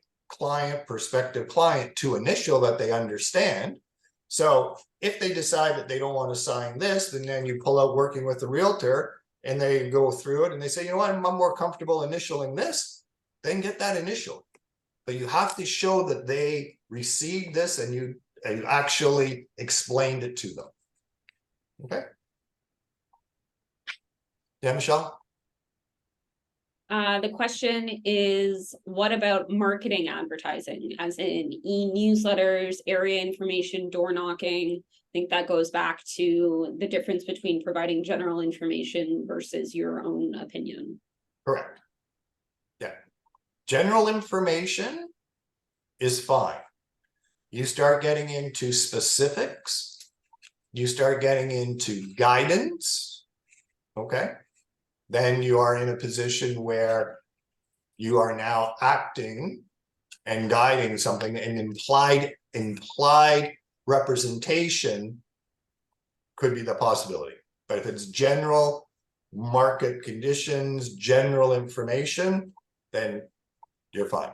prospective client to initial that they understand. So if they decide that they don't want to sign this, then you pull out working with the realtor and they go through it and they say, you know what, I'm more comfortable initialing this, then get that initial. But you have to show that they received this and you actually explained it to them. Okay. Yeah, Michelle? The question is, what about marketing advertising, as in e-newsletters, area information, door knocking? I think that goes back to the difference between providing general information versus your own opinion. Correct. Yeah. General information is fine. You start getting into specifics, you start getting into guidance, okay? Then you are in a position where you are now acting and guiding something, and implied representation could be the possibility. But if it's general market conditions, general information, then you're fine.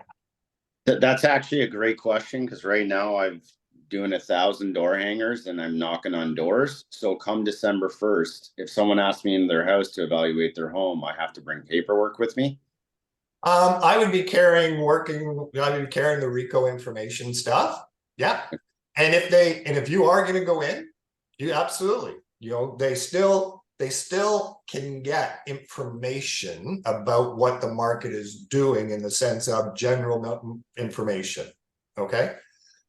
That's actually a great question, because right now I'm doing 1,000 door hangers and I'm knocking on doors. So come December 1st, if someone asks me in their house to evaluate their home, I have to bring paperwork with me. I would be carrying the RICO information stuff. Yeah. And if you are going to go in, you absolutely, they still can get information about what the market is doing in the sense of general information. Okay.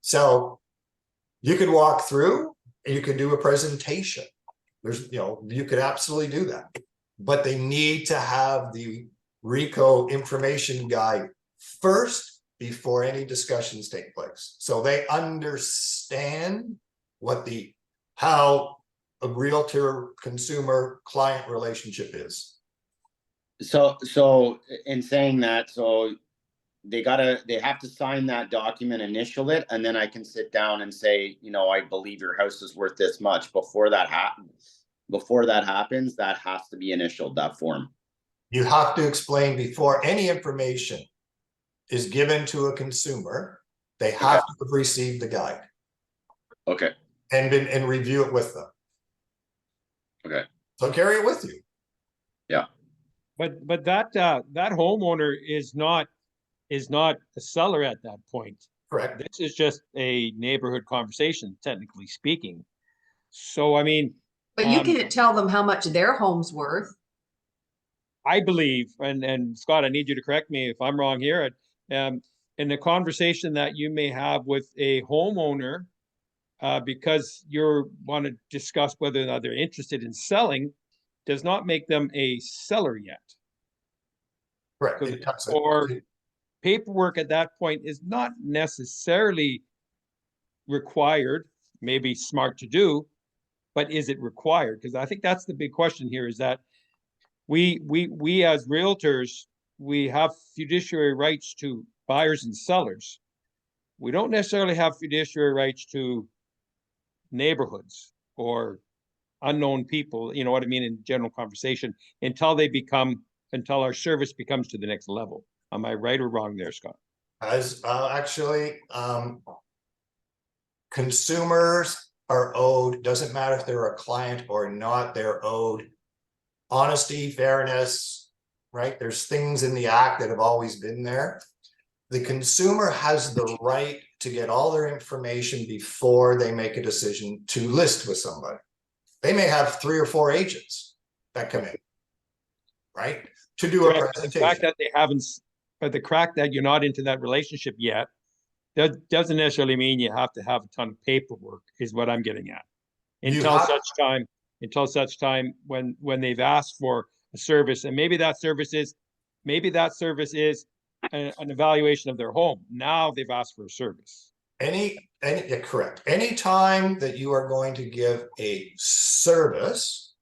So you could walk through and you could do a presentation. You could absolutely do that, but they need to have the RICO information guide first before any discussions take place. So they understand how a realtor consumer client relationship is. So in saying that, so they have to sign that document, initial it, and then I can sit down and say, I believe your house is worth this much. Before that happens, that has to be initialed, that form. You have to explain before any information is given to a consumer, they have to have received the guide. Okay. And review it with them. Okay. So carry it with you. Yeah. But that homeowner is not a seller at that point. Correct. This is just a neighborhood conversation, technically speaking. So, I mean. But you can't tell them how much their home's worth. I believe, and Scott, I need you to correct me if I'm wrong here. In the conversation that you may have with a homeowner, because you want to discuss whether or not they're interested in selling, does not make them a seller yet. Correct. Or paperwork at that point is not necessarily required, maybe smart to do, but is it required? Because I think that's the big question here, is that we as realtors, we have fiduciary rights to buyers and sellers. We don't necessarily have fiduciary rights to neighborhoods or unknown people, you know what I mean, in general conversation, until our service becomes to the next level. Am I right or wrong there, Scott? Consumers are owed, doesn't matter if they're a client or not, they're owed honesty, fairness, right? There's things in the act that have always been there. The consumer has the right to get all their information before they make a decision to list with somebody. They may have 3 or 4 agents that come in, right? To do a presentation. The fact that they haven't, but the fact that you're not into that relationship yet, that doesn't necessarily mean you have to have a ton of paperwork, is what I'm getting at. Until such time when they've asked for a service, and maybe that service is an evaluation of their home. Now they've asked for a service. Correct. Any time that you are going to give a service,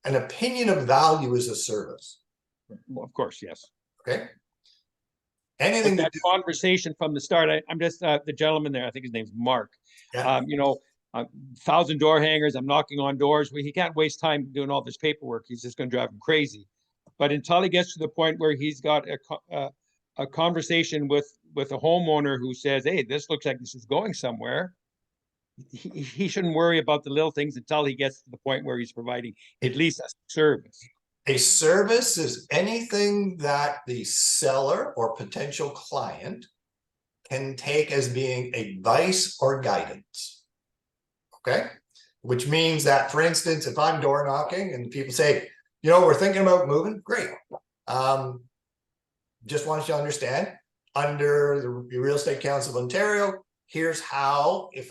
an opinion of value is a service. Well, of course, yes. Okay. Anything that conversation from the start. I'm just the gentleman there. I think his name's Mark. Yeah. 1,000 door hangers. I'm knocking on doors. He can't waste time doing all this paperwork. He's just going to drive him crazy. But until he gets to the point where he's got a conversation with a homeowner who says, "Hey, this looks like this is going somewhere," he shouldn't worry about the little things until he gets to the point where he's providing at least a service. A service is anything that the seller or potential client can take as being advice or guidance. Okay? Which means that, for instance, if I'm door knocking and people say, you know, we're thinking about moving, great. Just want you to understand, under the Real Estate Council of Ontario, here's how, if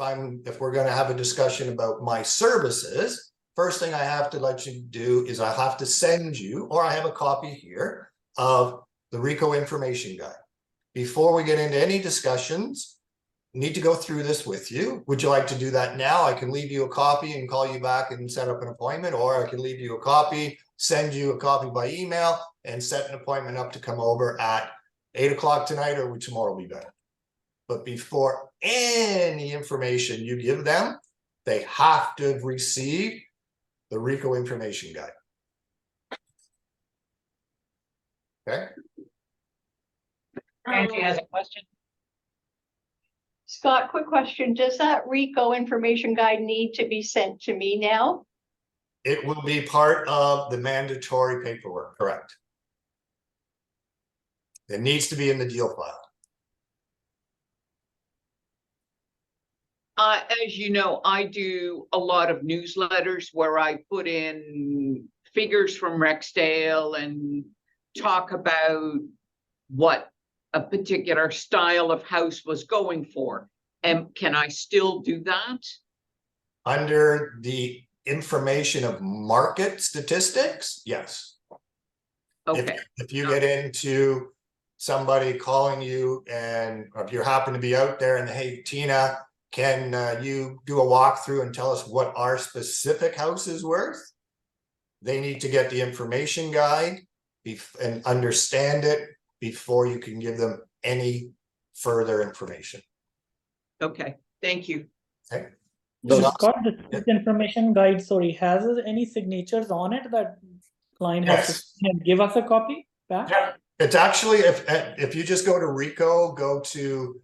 we're going to have a discussion about my services, first thing I have to let you do is I have to send you, or I have a copy here of the RICO information guide. Before we get into any discussions, need to go through this with you. Would you like to do that now? I can leave you a copy and call you back and set up an appointment, or I can leave you a copy, send you a copy by email, and set an appointment up to come over at 8 o'clock tonight, or tomorrow will be better. But before any information you give them, they have to have received the RICO information guide. Okay. Angie has a question. Scott, quick question. Does that RICO information guide need to be sent to me now? It will be part of the mandatory paperwork, correct? It needs to be in the deal file. As you know, I do a lot of newsletters where I put in figures from Rexdale and talk about what a particular style of house was going for. And can I still do that? Under the information of market statistics, yes. Okay. If you get into somebody calling you, and if you happen to be out there and, hey, Tina, can you do a walkthrough and tell us what our specific house is worth? They need to get the information guide and understand it before you can give them any further information. Okay, thank you. Okay. So Scott, this information guide, sorry, has any signatures on it that client has to give us a copy back? Yeah, it's actually, if you just go to RICO, go to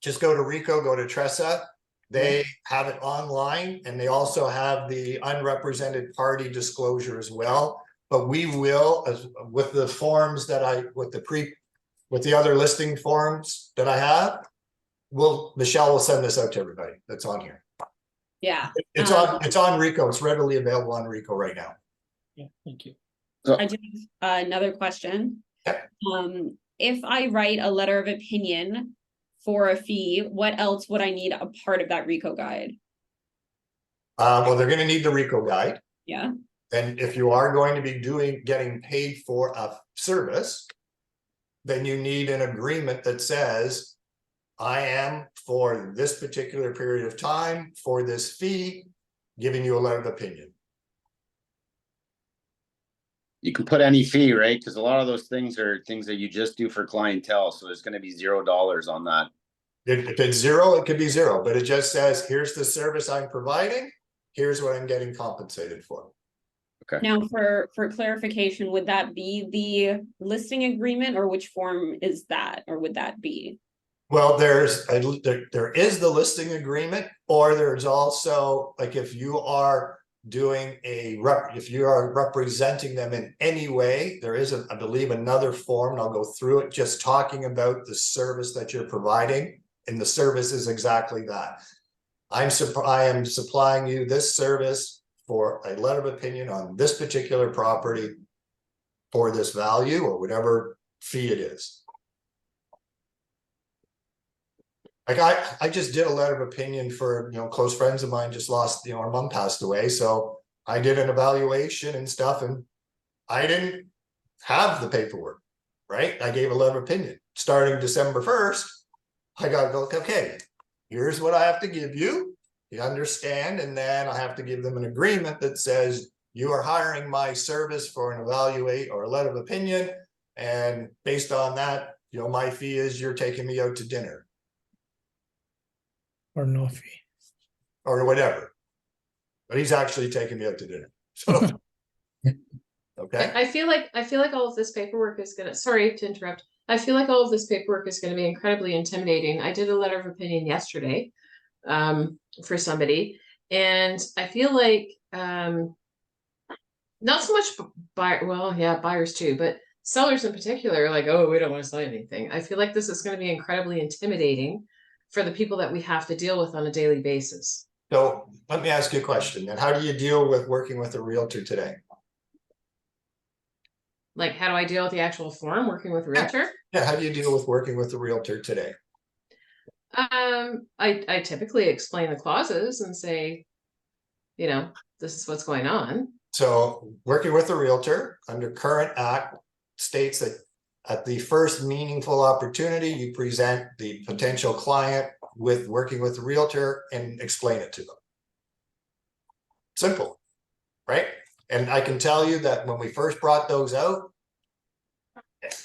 RICO, go to TRESA. They have it online, and they also have the unrepresented party disclosure as well. But we will, as with the forms that with the other listing forms that I have, Michelle will send this out to everybody that's on here. Yeah. It's on RICO. It's readily available on RICO right now. Yeah, thank you. I do have another question. If I write a letter of opinion for a fee, what else would I need a part of that RICO guide? Well, they're going to need the RICO guide. Yeah. And if you are going to be getting paid for a service, then you need an agreement that says, I am, for this particular period of time, for this fee, giving you a letter of opinion. You can put any fee, right? Because a lot of those things are things that you just do for clientele. So there's going to be $0 on that. If it's zero, it could be zero, but it just says, here's the service I'm providing. Here's what I'm getting compensated for. Okay. Now, for clarification, would that be the listing agreement, or which form is that, or would that be? Well, there is the listing agreement, or there's also, like, if you are doing if you are representing them in any way, there is I believe another form, and I'll go through it, just talking about the service that you're providing, and the service is exactly that. I am supplying you this service for a letter of opinion on this particular property for this value, or whatever fee it is. Like I just did a letter of opinion for, close friends of mine just lost, our mom passed away. So I did an evaluation and stuff, and I didn't have the paperwork, right? I gave a letter of opinion. Starting December 1st, I got to go, okay, here's what I have to give you. You understand? And then I have to give them an agreement that says you are hiring my service for an evaluate or a letter of opinion. And based on that, my fee is you're taking me out to dinner. Or no fee. Or whatever. But he's actually taking me out to dinner. So okay. I feel like all of this paperwork is gonna, sorry to interrupt. I feel like all of this paperwork is gonna be incredibly intimidating. I did a letter of opinion yesterday. for somebody. And I feel like, not so much buyers too, but sellers in particular are like, oh, we don't want to sign anything. I feel like this is going to be incredibly intimidating for the people that we have to deal with on a daily basis. So let me ask you a question. And how do you deal with working with a realtor today? Like, how do I deal with the actual form working with a realtor? Yeah, how do you deal with working with a realtor today? I typically explain the clauses and say, you know, this is what's going on. So working with a realtor under current act states that at the first meaningful opportunity, you present the potential client with working with a realtor and explain it to them. Simple, right? And I can tell you that when we first brought those out,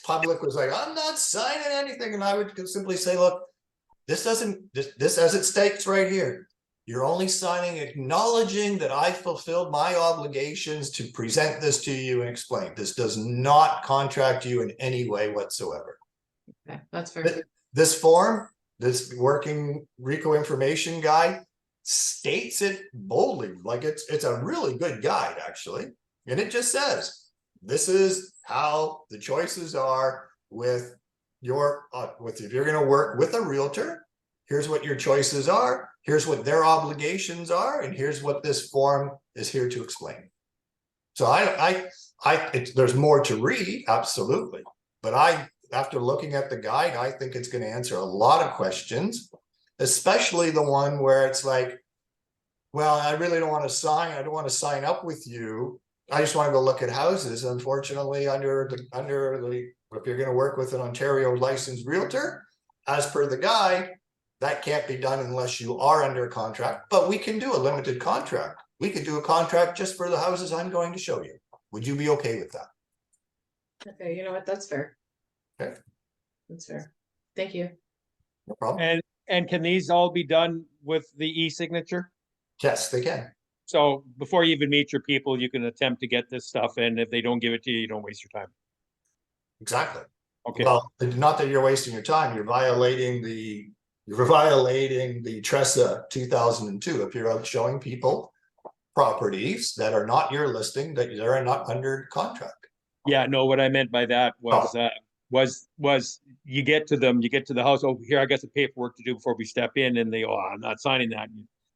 public was like, I'm not signing anything. And I would simply say, look, this as it states right here, you're only signing acknowledging that I fulfilled my obligations to present this to you and explain. This does not contract you in any way whatsoever. Okay, that's fair. This form, this working RICO information guide states it boldly, like it's a really good guide actually. And it just says, this is how the choices are with your, if you're going to work with a realtor, here's what your choices are. Here's what their obligations are, and here's what this form is here to explain. So there's more to read, absolutely. But after looking at the guide, I think it's going to answer a lot of questions, especially the one where it's like, well, I really don't want to sign. I don't want to sign up with you. I just want to go look at houses. Unfortunately, if you're going to work with an Ontario licensed realtor, as per the guide, that can't be done unless you are under a contract, but we can do a limited contract. We could do a contract just for the houses I'm going to show you. Would you be okay with that? Okay, you know what? That's fair. Okay. That's fair. Thank you. No problem. And can these all be done with the e-signature? Yes, they can. So before you even meet your people, you can attempt to get this stuff, and if they don't give it to you, you don't waste your time. Exactly. Okay. Well, not that you're wasting your time, you're violating the TRESA 2002 if you're out showing people properties that are not your listing, that they're not under contract. Yeah, no, what I meant by that was you get to them, you get to the house, oh, here, I got some paperwork to do before we step in, and they, oh, I'm not signing that.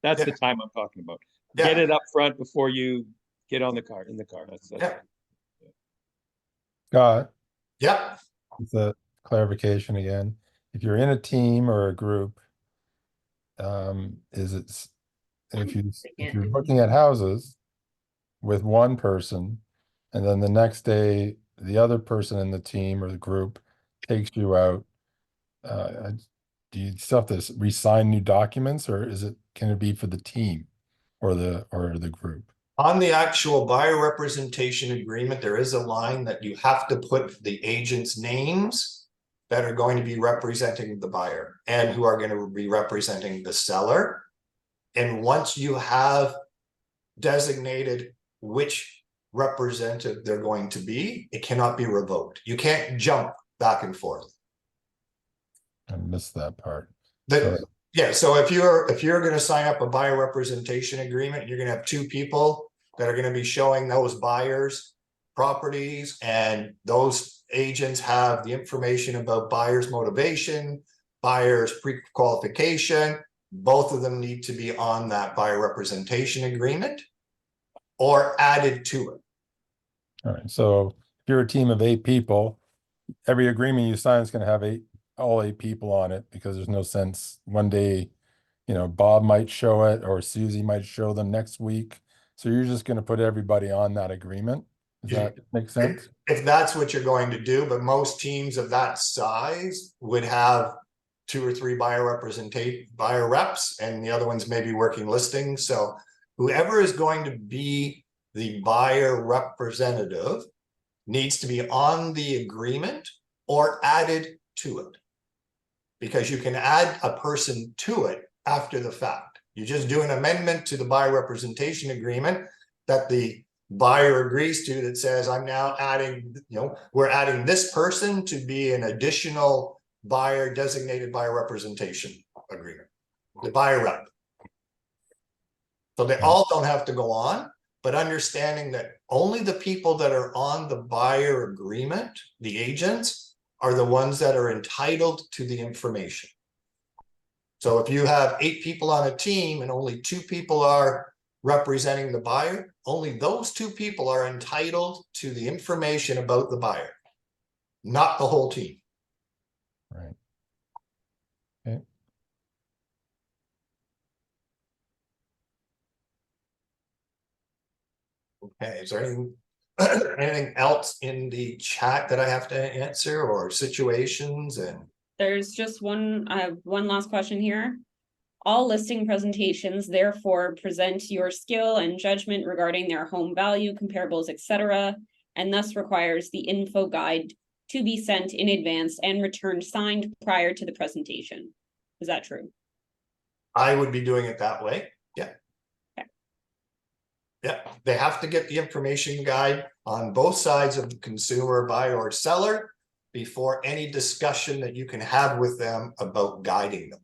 That's the time I'm talking about. Yeah. Get it up front before you get on the car, That's yeah. Scott, Yep. with a clarification again. If you're in a team or a group, if you're looking at houses with one person, and then the next day the other person in the team or the group takes you out, do you still have to re-sign new documents, or can it be for the team or the group? On the actual buyer representation agreement, there is a line that you have to put the agent's names that are going to be representing the buyer and who are going to be representing the seller. And once you have designated which representative they're going to be, it cannot be revoked. You can't jump back and forth. I missed that part. Yeah, so if you're going to sign up a buyer representation agreement, you're going to have two people that are going to be showing those buyers properties, and those agents have the information about buyers' motivation, buyers' pre-qualification. Both of them need to be on that buyer representation agreement or added to it. All right, so if you're a team of 8 people, every agreement you sign is going to have all 8 people on it, because there's no sense one day, Bob might show it or Susie might show them next week. So you're just going to put everybody on that agreement. Does that make sense? If that's what you're going to do, but most teams of that size would have 2 or 3 buyer reps, and the other ones may be working listings. So whoever is going to be the buyer representative needs to be on the agreement or added to it, because you can add a person to it after the fact. You just do an amendment to the buyer representation agreement that the buyer agrees to, that says, I'm now adding, we're adding this person to be an additional designated buyer representation agreement, the buyer rep. So they all don't have to go on, but understanding that only the people that are on the buyer agreement, the agents, are the ones that are entitled to the information. So if you have 8 people on a team and only 2 people are representing the buyer, only those 2 people are entitled to the information about the buyer, not the whole team. Right. Okay. Okay, is there anything else in the chat that I have to answer, or situations? And There's just one, I have one last question here. All listing presentations therefore present your skill and judgment regarding their home value, comparables, etc., and thus requires the info guide to be sent in advance and returned signed prior to the presentation. Is that true? I would be doing it that way. Yeah. Okay. Yeah, they have to get the information guide on both sides of the consumer, buyer or seller, before any discussion that you can have with them about guiding them.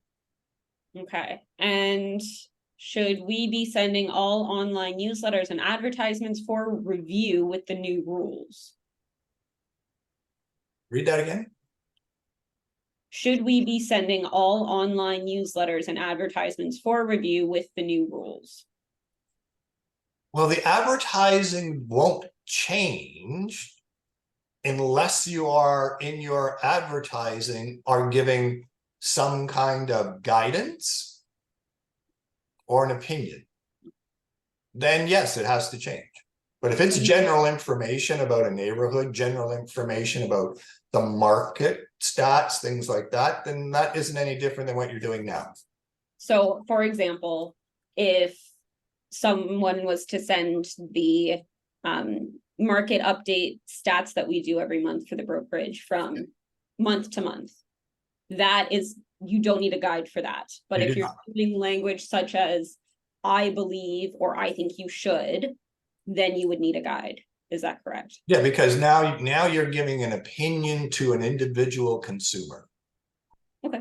Okay, and should we be sending all online newsletters and advertisements for review with the new rules? Read that again. Should we be sending all online newsletters and advertisements for review with the new rules? Well, the advertising won't change unless you are in your advertising are giving some kind of guidance or an opinion. Then yes, it has to change. But if it's general information about a neighborhood, general information about the market stats, things like that, then that isn't any different than what you're doing now. So, for example, if someone was to send the market update stats that we do every month for the brokerage from month to month, that is, you don't need a guide for that. But if you're using language such as I believe or I think you should, then you would need a guide. Is that correct? Yeah, because now you're giving an opinion to an individual consumer. Okay.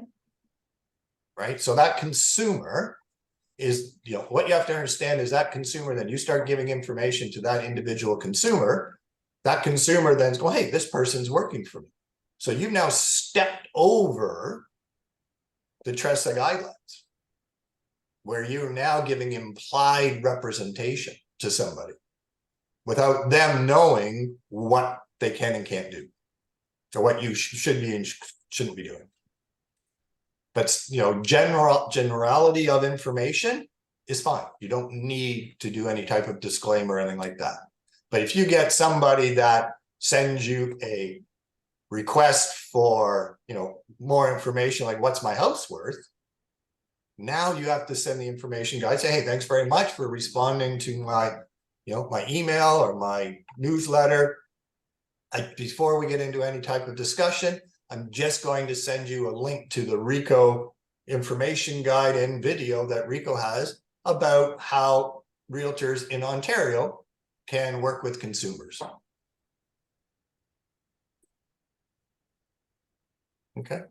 Right. So that consumer is, what you have to understand is that consumer, then you start giving information to that individual consumer. That consumer then's going, hey, this person's working for me. So you've now stepped over the TRESA guidelines, where you're now giving implied representation to somebody without them knowing what they can and can't do, or what you should be and shouldn't be doing. But generality of information is fine. You don't need to do any type of disclaimer or anything like that. But if you get somebody that sends you a request for more information, like what's my house worth, now you have to send the information guide, say, hey, thanks very much for responding to my my email or my newsletter. Before we get into any type of discussion, I'm just going to send you a link to the RICO information guide and video that RICO has about how realtors in Ontario can work with consumers. Okay.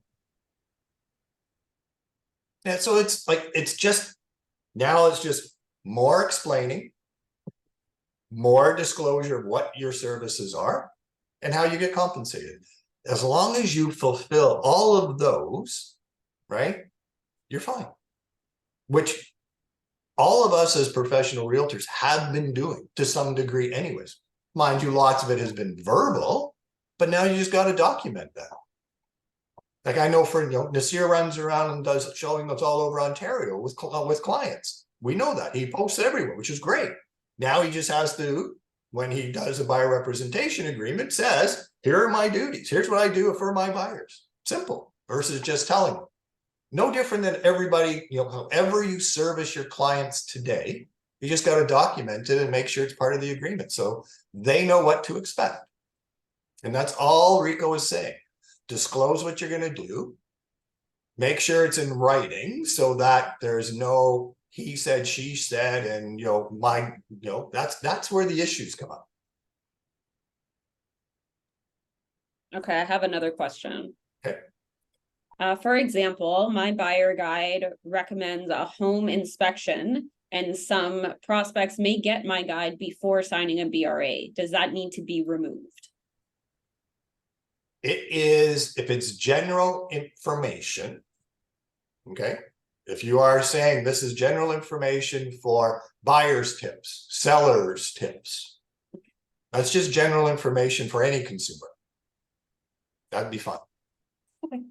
Yeah, so it's just more explaining, more disclosure of what your services are and how you get compensated. As long as you fulfill all of those, right, you're fine. Which all of us as professional realtors have been doing to some degree anyways. Mind you, lots of it has been verbal, but now you just got to document that. Like I know for, Nasir runs around and does showings all over Ontario with clients. We know that. He posts everywhere, which is great. Now he just has to, when he does a buyer representation agreement, says, here are my duties. Here's what I do for my buyers. Simple, versus just telling them. No different than everybody, however you service your clients today, you just got to document it and make sure it's part of the agreement so they know what to expect. And that's all RICO is saying. Disclose what you're going to do. Make sure it's in writing so that there's no he said, she said, and that's where the issues come up. Okay, I have another question. Okay. For example, my buyer guide recommends a home inspection and some prospects may get my guide before signing a BRA. Does that need to be removed? It is, if it's general information, okay? If you are saying this is general information for buyers tips, sellers tips, that's just general information for any consumer. That'd be fine. Okay.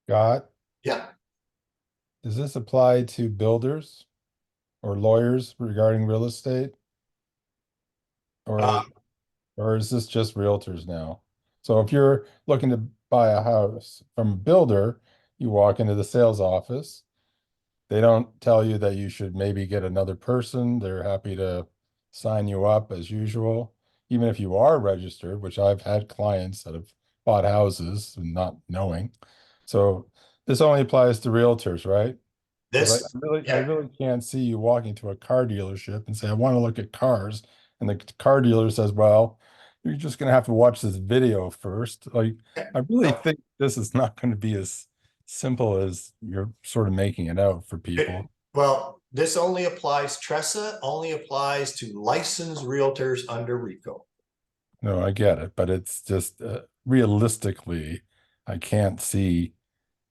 Scott, Yeah. does this apply to builders or lawyers regarding real estate? Or is this just realtors now? So if you're looking to buy a house from a builder, you walk into the sales office. They don't tell you that you should maybe get another person. They're happy to sign you up as usual. Even if you are registered, which I've had clients that have bought houses and not knowing. So this only applies to realtors, right? This, I really can't see you walking to a car dealership and say, I want to look at cars. And the car dealer says, well, you're just going to have to watch this video first. Like, I really think this is not going to be as simple as you're sort of making it out for people. well, this only applies, TRESA only applies to licensed realtors under RICO. No, I get it, but it's just realistically, I can't see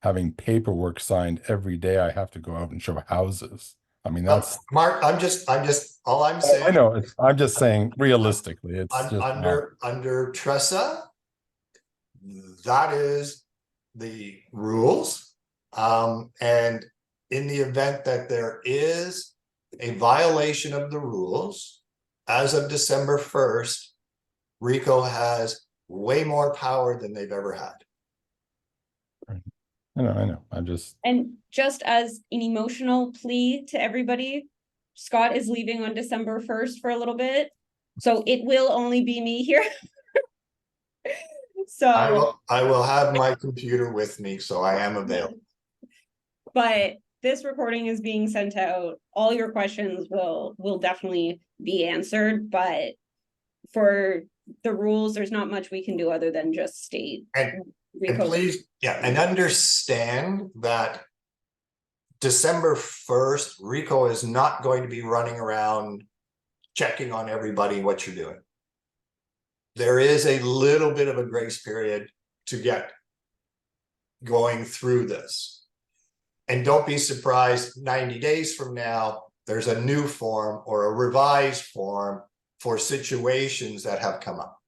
having paperwork signed every day. I have to go out and show houses. I mean, that's Mark, all I'm saying. I know, I'm just saying realistically, it's just under TRESA, that is the rules. And in the event that there is a violation of the rules, as of December 1st, RICO has way more power than they've ever had. I know. I'm just. And just as an emotional plea to everybody, Scott is leaving on December 1st for a little bit. So it will only be me here. So I will have my computer with me, so I am available. But this recording is being sent out. All your questions will definitely be answered. But for the rules, there's not much we can do other than just state. And please, and understand that December 1st, RICO is not going to be running around checking on everybody what you're doing. There is a little bit of a grace period to get going through this. And don't be surprised, 90 days from now, there's a new form or a revised form for situations that have come up.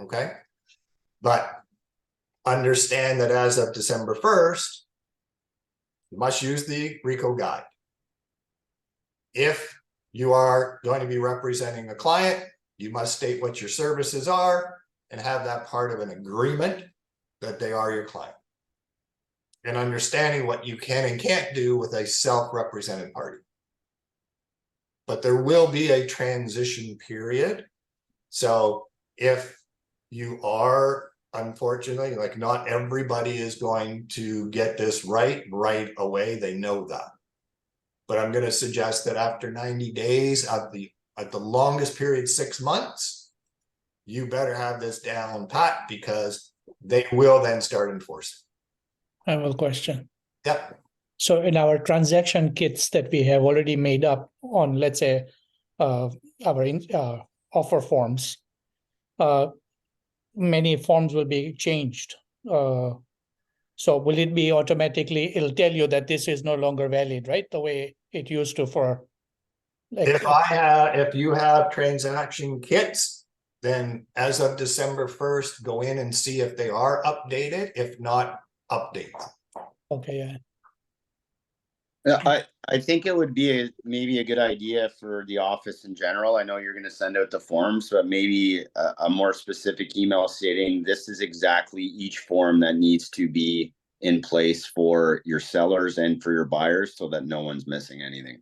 Okay? But understand that as of December 1st, you must use the RICO guide. If you are going to be representing a client, you must state what your services are and have that part of an agreement that they are your client. And understanding what you can and can't do with a self-represented party. But there will be a transition period. So if you are, unfortunately, like not everybody is going to get this right away, they know that. But I'm going to suggest that after 90 days, at the longest period, 6 months, you better have this down pat, because they will then start enforcing. I have a question. Yep. So in our transaction kits that we have already made up on, let's say, our offer forms, many forms will be changed. So will it be automatically, it'll tell you that this is no longer valid, right? The way it used to for. Like, If you have transaction kits, then as of December 1st, go in and see if they are updated. If not, update them. Okay, Yeah, I think it would be maybe a good idea for the office in general. I know you're going to send out the forms, but maybe a more specific email stating this is exactly each form that needs to be in place for your sellers and for your buyers, so that no one's missing anything.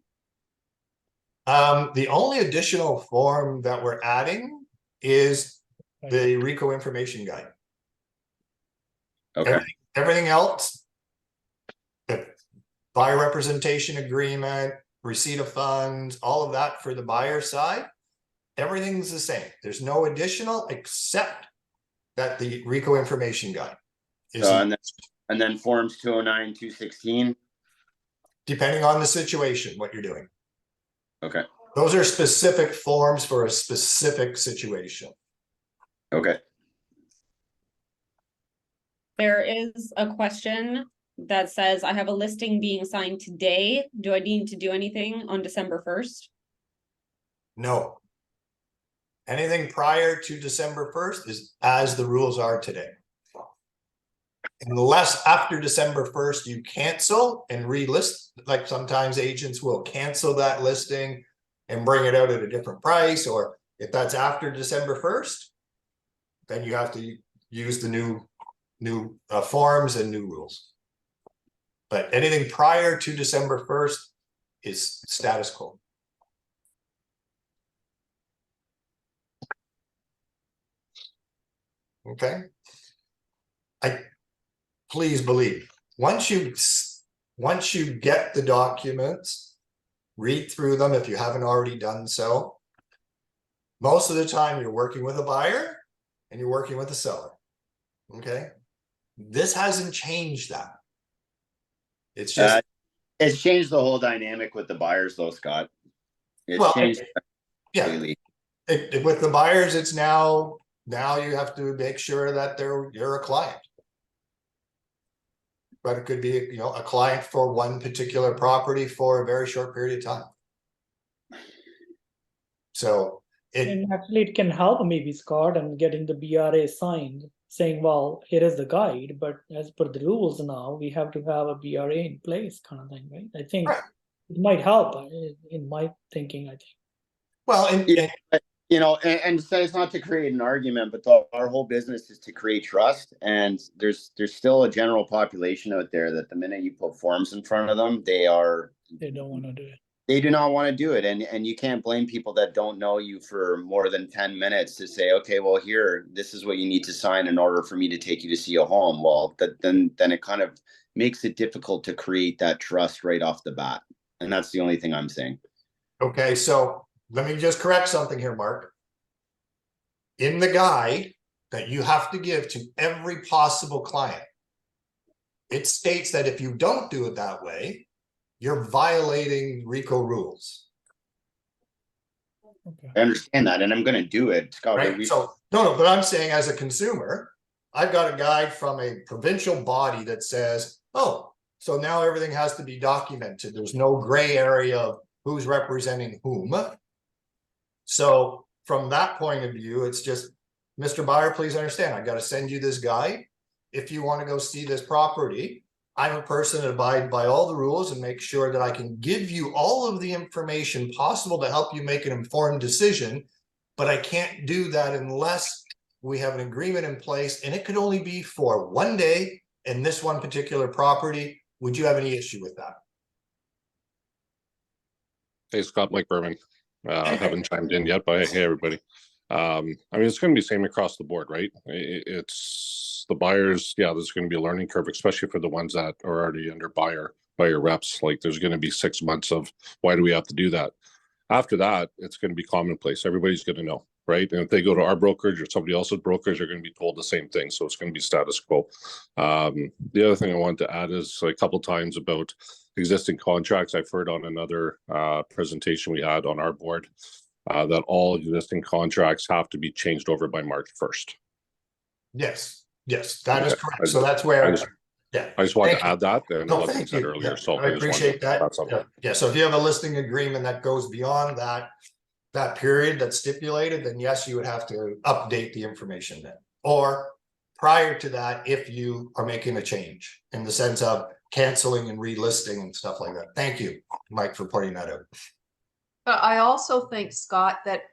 The only additional form that we're adding is the RICO information guide. Okay. Everything else, the buyer representation agreement, receipt of funds, all of that for the buyer side, everything's the same. There's no additional except that the RICO information guide is. And then forms 209, 216. Depending on the situation, what you're doing. Okay. Those are specific forms for a specific situation. Okay. There is a question that says, I have a listing being signed today. Do I need to do anything on December 1st? No. Anything prior to December 1st is as the rules are today. Unless after December 1st, you cancel and relist, like sometimes agents will cancel that listing and bring it out at a different price, or if that's after December 1st, then you have to use the new forms and new rules. But anything prior to December 1st is status quo. Okay. Please believe, once you get the documents, read through them if you haven't already done so. Most of the time you're working with a buyer and you're working with a seller. Okay. This hasn't changed that. It's just it's changed the whole dynamic with the buyers though, Scott. It's changed. Yeah. With the buyers, it's now you have to make sure that you're a client. But it could be, a client for one particular property for a very short period of time. So and actually it can help maybe, Scott, and getting the BRA signed, saying, well, here is the guide, but as per the rules now, we have to have a BRA in place kind of thing, right? I think it might help in my thinking, I think. Well, and so it's not to create an argument, but our whole business is to create trust. And there's still a general population out there that the minute you put forms in front of them, they don't want to do it. They do not want to do it. And you can't blame people that don't know you for more than 10 minutes to say, okay, well, here, this is what you need to sign in order for me to take you to see a home. Well, then it kind of makes it difficult to create that trust right off the bat. And that's the only thing I'm saying. Okay, so let me just correct something here, Mark. In the guide that you have to give to every possible client, it states that if you don't do it that way, you're violating RICO rules. Okay. I understand that, and I'm going to do it, Scott. Right? So no, but I'm saying as a consumer, I've got a guide from a provincial body that says, oh, so now everything has to be documented. There's no gray area of who's representing whom. So from that point of view, it's just, Mr. Buyer, please understand, I got to send you this guide. If you want to go see this property, I'm a person that abides by all the rules and make sure that I can give you all of the information possible to help you make an informed decision. But I can't do that unless we have an agreement in place, and it could only be for one day in this one particular property. Would you have any issue with that? Hey, Scott, Mike Berman. Haven't chimed in yet, but hey, everybody. I mean, it's going to be same across the board, right? It's the buyers. Yeah, there's going to be a learning curve, especially for the ones that are already under buyer reps. Like there's going to be 6 months of why do we have to do that? After that, it's going to be commonplace. Everybody's going to know, right? And if they go to our brokerage or somebody else's brokerage, they're going to be told the same thing. So it's going to be status quo. The other thing I wanted to add is a couple times about existing contracts. I've heard on another presentation we had on our board that all existing contracts have to be changed over by March 1st. Yes, that is correct. So that's where, I just wanted to add that. And no, like I thank said you. earlier, so I appreciate that. Yeah, so if you have a listing agreement that goes beyond that period that's stipulated, then yes, you would have to update the information then. Or prior to that, if you are making a change in the sense of canceling and relisting and stuff like that. Thank you, Mike, for pointing that out. But I also think, Scott, that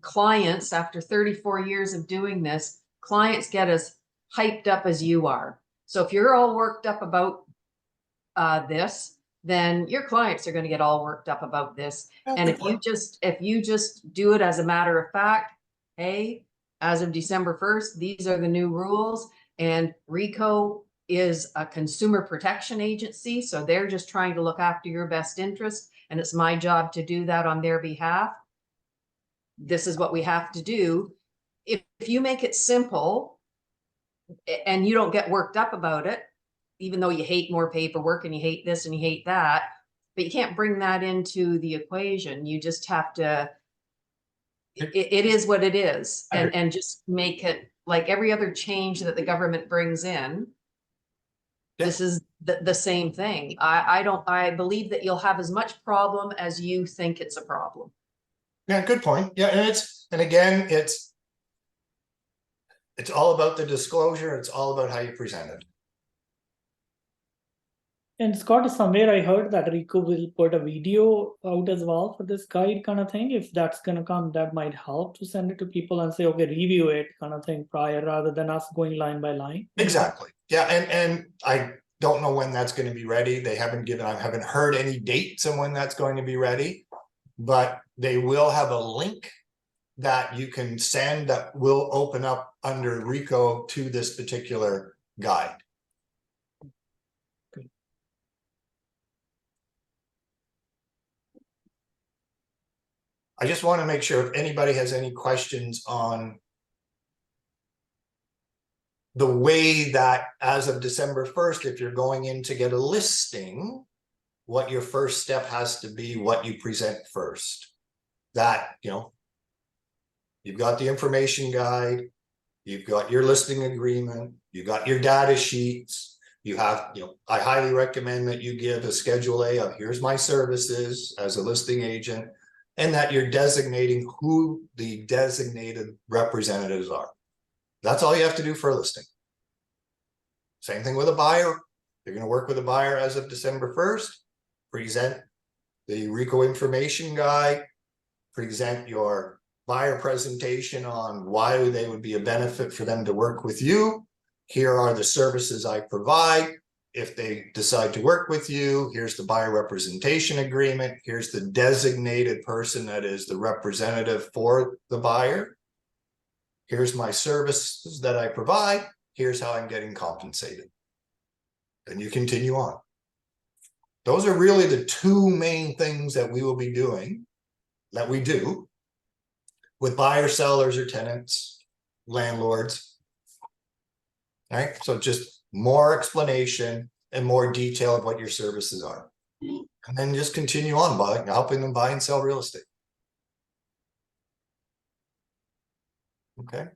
clients, after 34 years of doing this, clients get as hyped up as you are. So if you're all worked up about this, then your clients are going to get all worked up about this. And if you just do it as a matter of fact, hey, as of December 1st, these are the new rules, and RICO is a consumer protection agency, so they're just trying to look after your best interest, and it's my job to do that on their behalf. This is what we have to do. If you make it simple, and you don't get worked up about it, even though you hate more paperwork and you hate this and you hate that, but you can't bring that into the equation. You just have to, it is what it is, and just make it like every other change that the government brings in. This is the same thing. I believe that you'll have as much problem as you think it's a problem. Yeah, good point. Yeah, and again, it's all about the disclosure. It's all about how you present it. And Scott, somewhere I heard that Rico will put a video out as well for this guide kind of thing. If that's gonna come, that might help to send it to people and say, okay, review it kind of thing prior, rather than us going line by line. Exactly. Yeah, and I don't know when that's going to be ready. They haven't I haven't heard any dates on when that's going to be ready, but they will have a link that you can send that will open up under Rico to this particular guide. I just want to make sure if anybody has any questions on the way that as of December 1st, if you're going in to get a listing, what your first step has to be, what you present first. That, you've got the information guide, you've got your listing agreement, you've got your data sheets, you have, I highly recommend that you give a Schedule A of here's my services as a listing agent, and that you're designating who the designated representatives are. That's all you have to do for a listing. Same thing with a buyer. You're going to work with a buyer as of December 1st, present the Rico information guide, present your buyer presentation on why they would be a benefit for them to work with you. Here are the services I provide. If they decide to work with you, here's the buyer representation agreement. Here's the designated person that is the representative for the buyer. Here's my services that I provide. Here's how I'm getting compensated. And you continue on. Those are really the two main things that we will be doing, that we do with buyers, sellers, or tenants, landlords. All right, so just more explanation and more detail of what your services are. And then just continue on by helping them buy and sell real estate. Okay.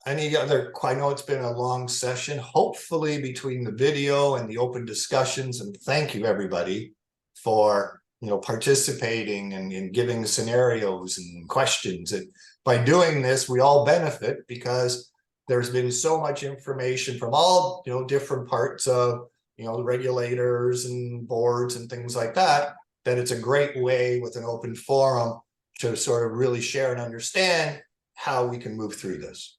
Any other, I know it's been a long session, hopefully between the video and the open discussions, and thank you everybody for participating and giving scenarios and questions. And by doing this, we all benefit because there's been so much information from all different parts of the regulators and boards and things like that, that it's a great way with an open forum to sort of really share and understand how we can move through this.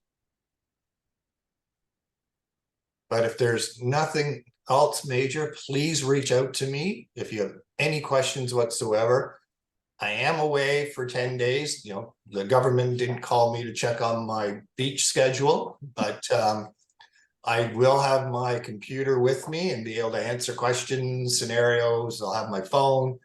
But if there's nothing else major, please reach out to me if you have any questions whatsoever. I am away for 10 days. The government didn't call me to check on my beach schedule, but I will have my computer with me and be able to answer questions, scenarios. I'll have my phone.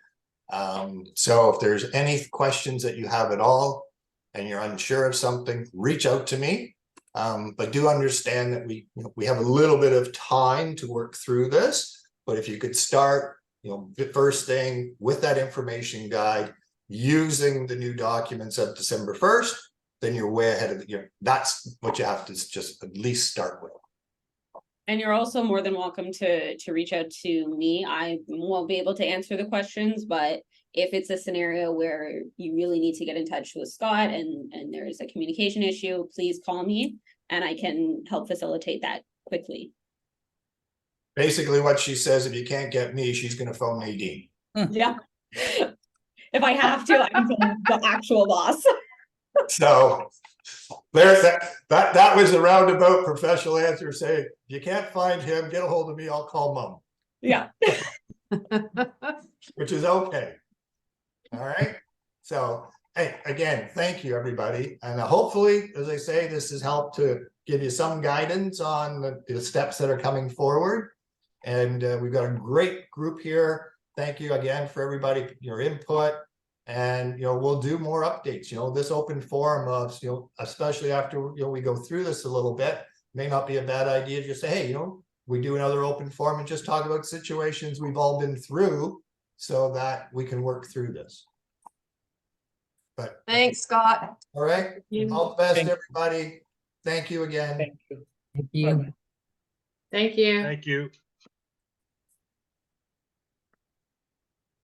So if there's any questions that you have at all and you're unsure of something, reach out to me. But do understand that we have a little bit of time to work through this. But if you could start, the first thing with that information guide, using the new documents of December 1st, then you're way ahead of that's what you have to just at least start with. And you're also more than welcome to reach out to me. I won't be able to answer the questions, but if it's a scenario where you really need to get in touch with Scott and there's a communication issue, please call me and I can help facilitate that quickly. Basically what she says, if you can't get me, she's going to phone Nadine. Yeah. If I have to, I can phone the actual boss. So there's that was a roundabout professional answer. Say, if you can't find him, get a hold of me. I'll call Mom. Yeah. Which is okay. All right. So, hey, again, thank you, everybody. And hopefully, as I say, this has helped to give you some guidance on the steps that are coming forward. And we've got a great group here. Thank you again for everybody, your input. And, we'll do more updates, this open forum of, especially after, we go through this a little bit, may not be a bad idea to just say, hey, we do another open forum and just talk about situations we've all been through so that we can work through this. But Thanks, Scott. all right, all the best, Thank you. everybody. Thank you again. Thank you. Thank you. Thank you. Thank you.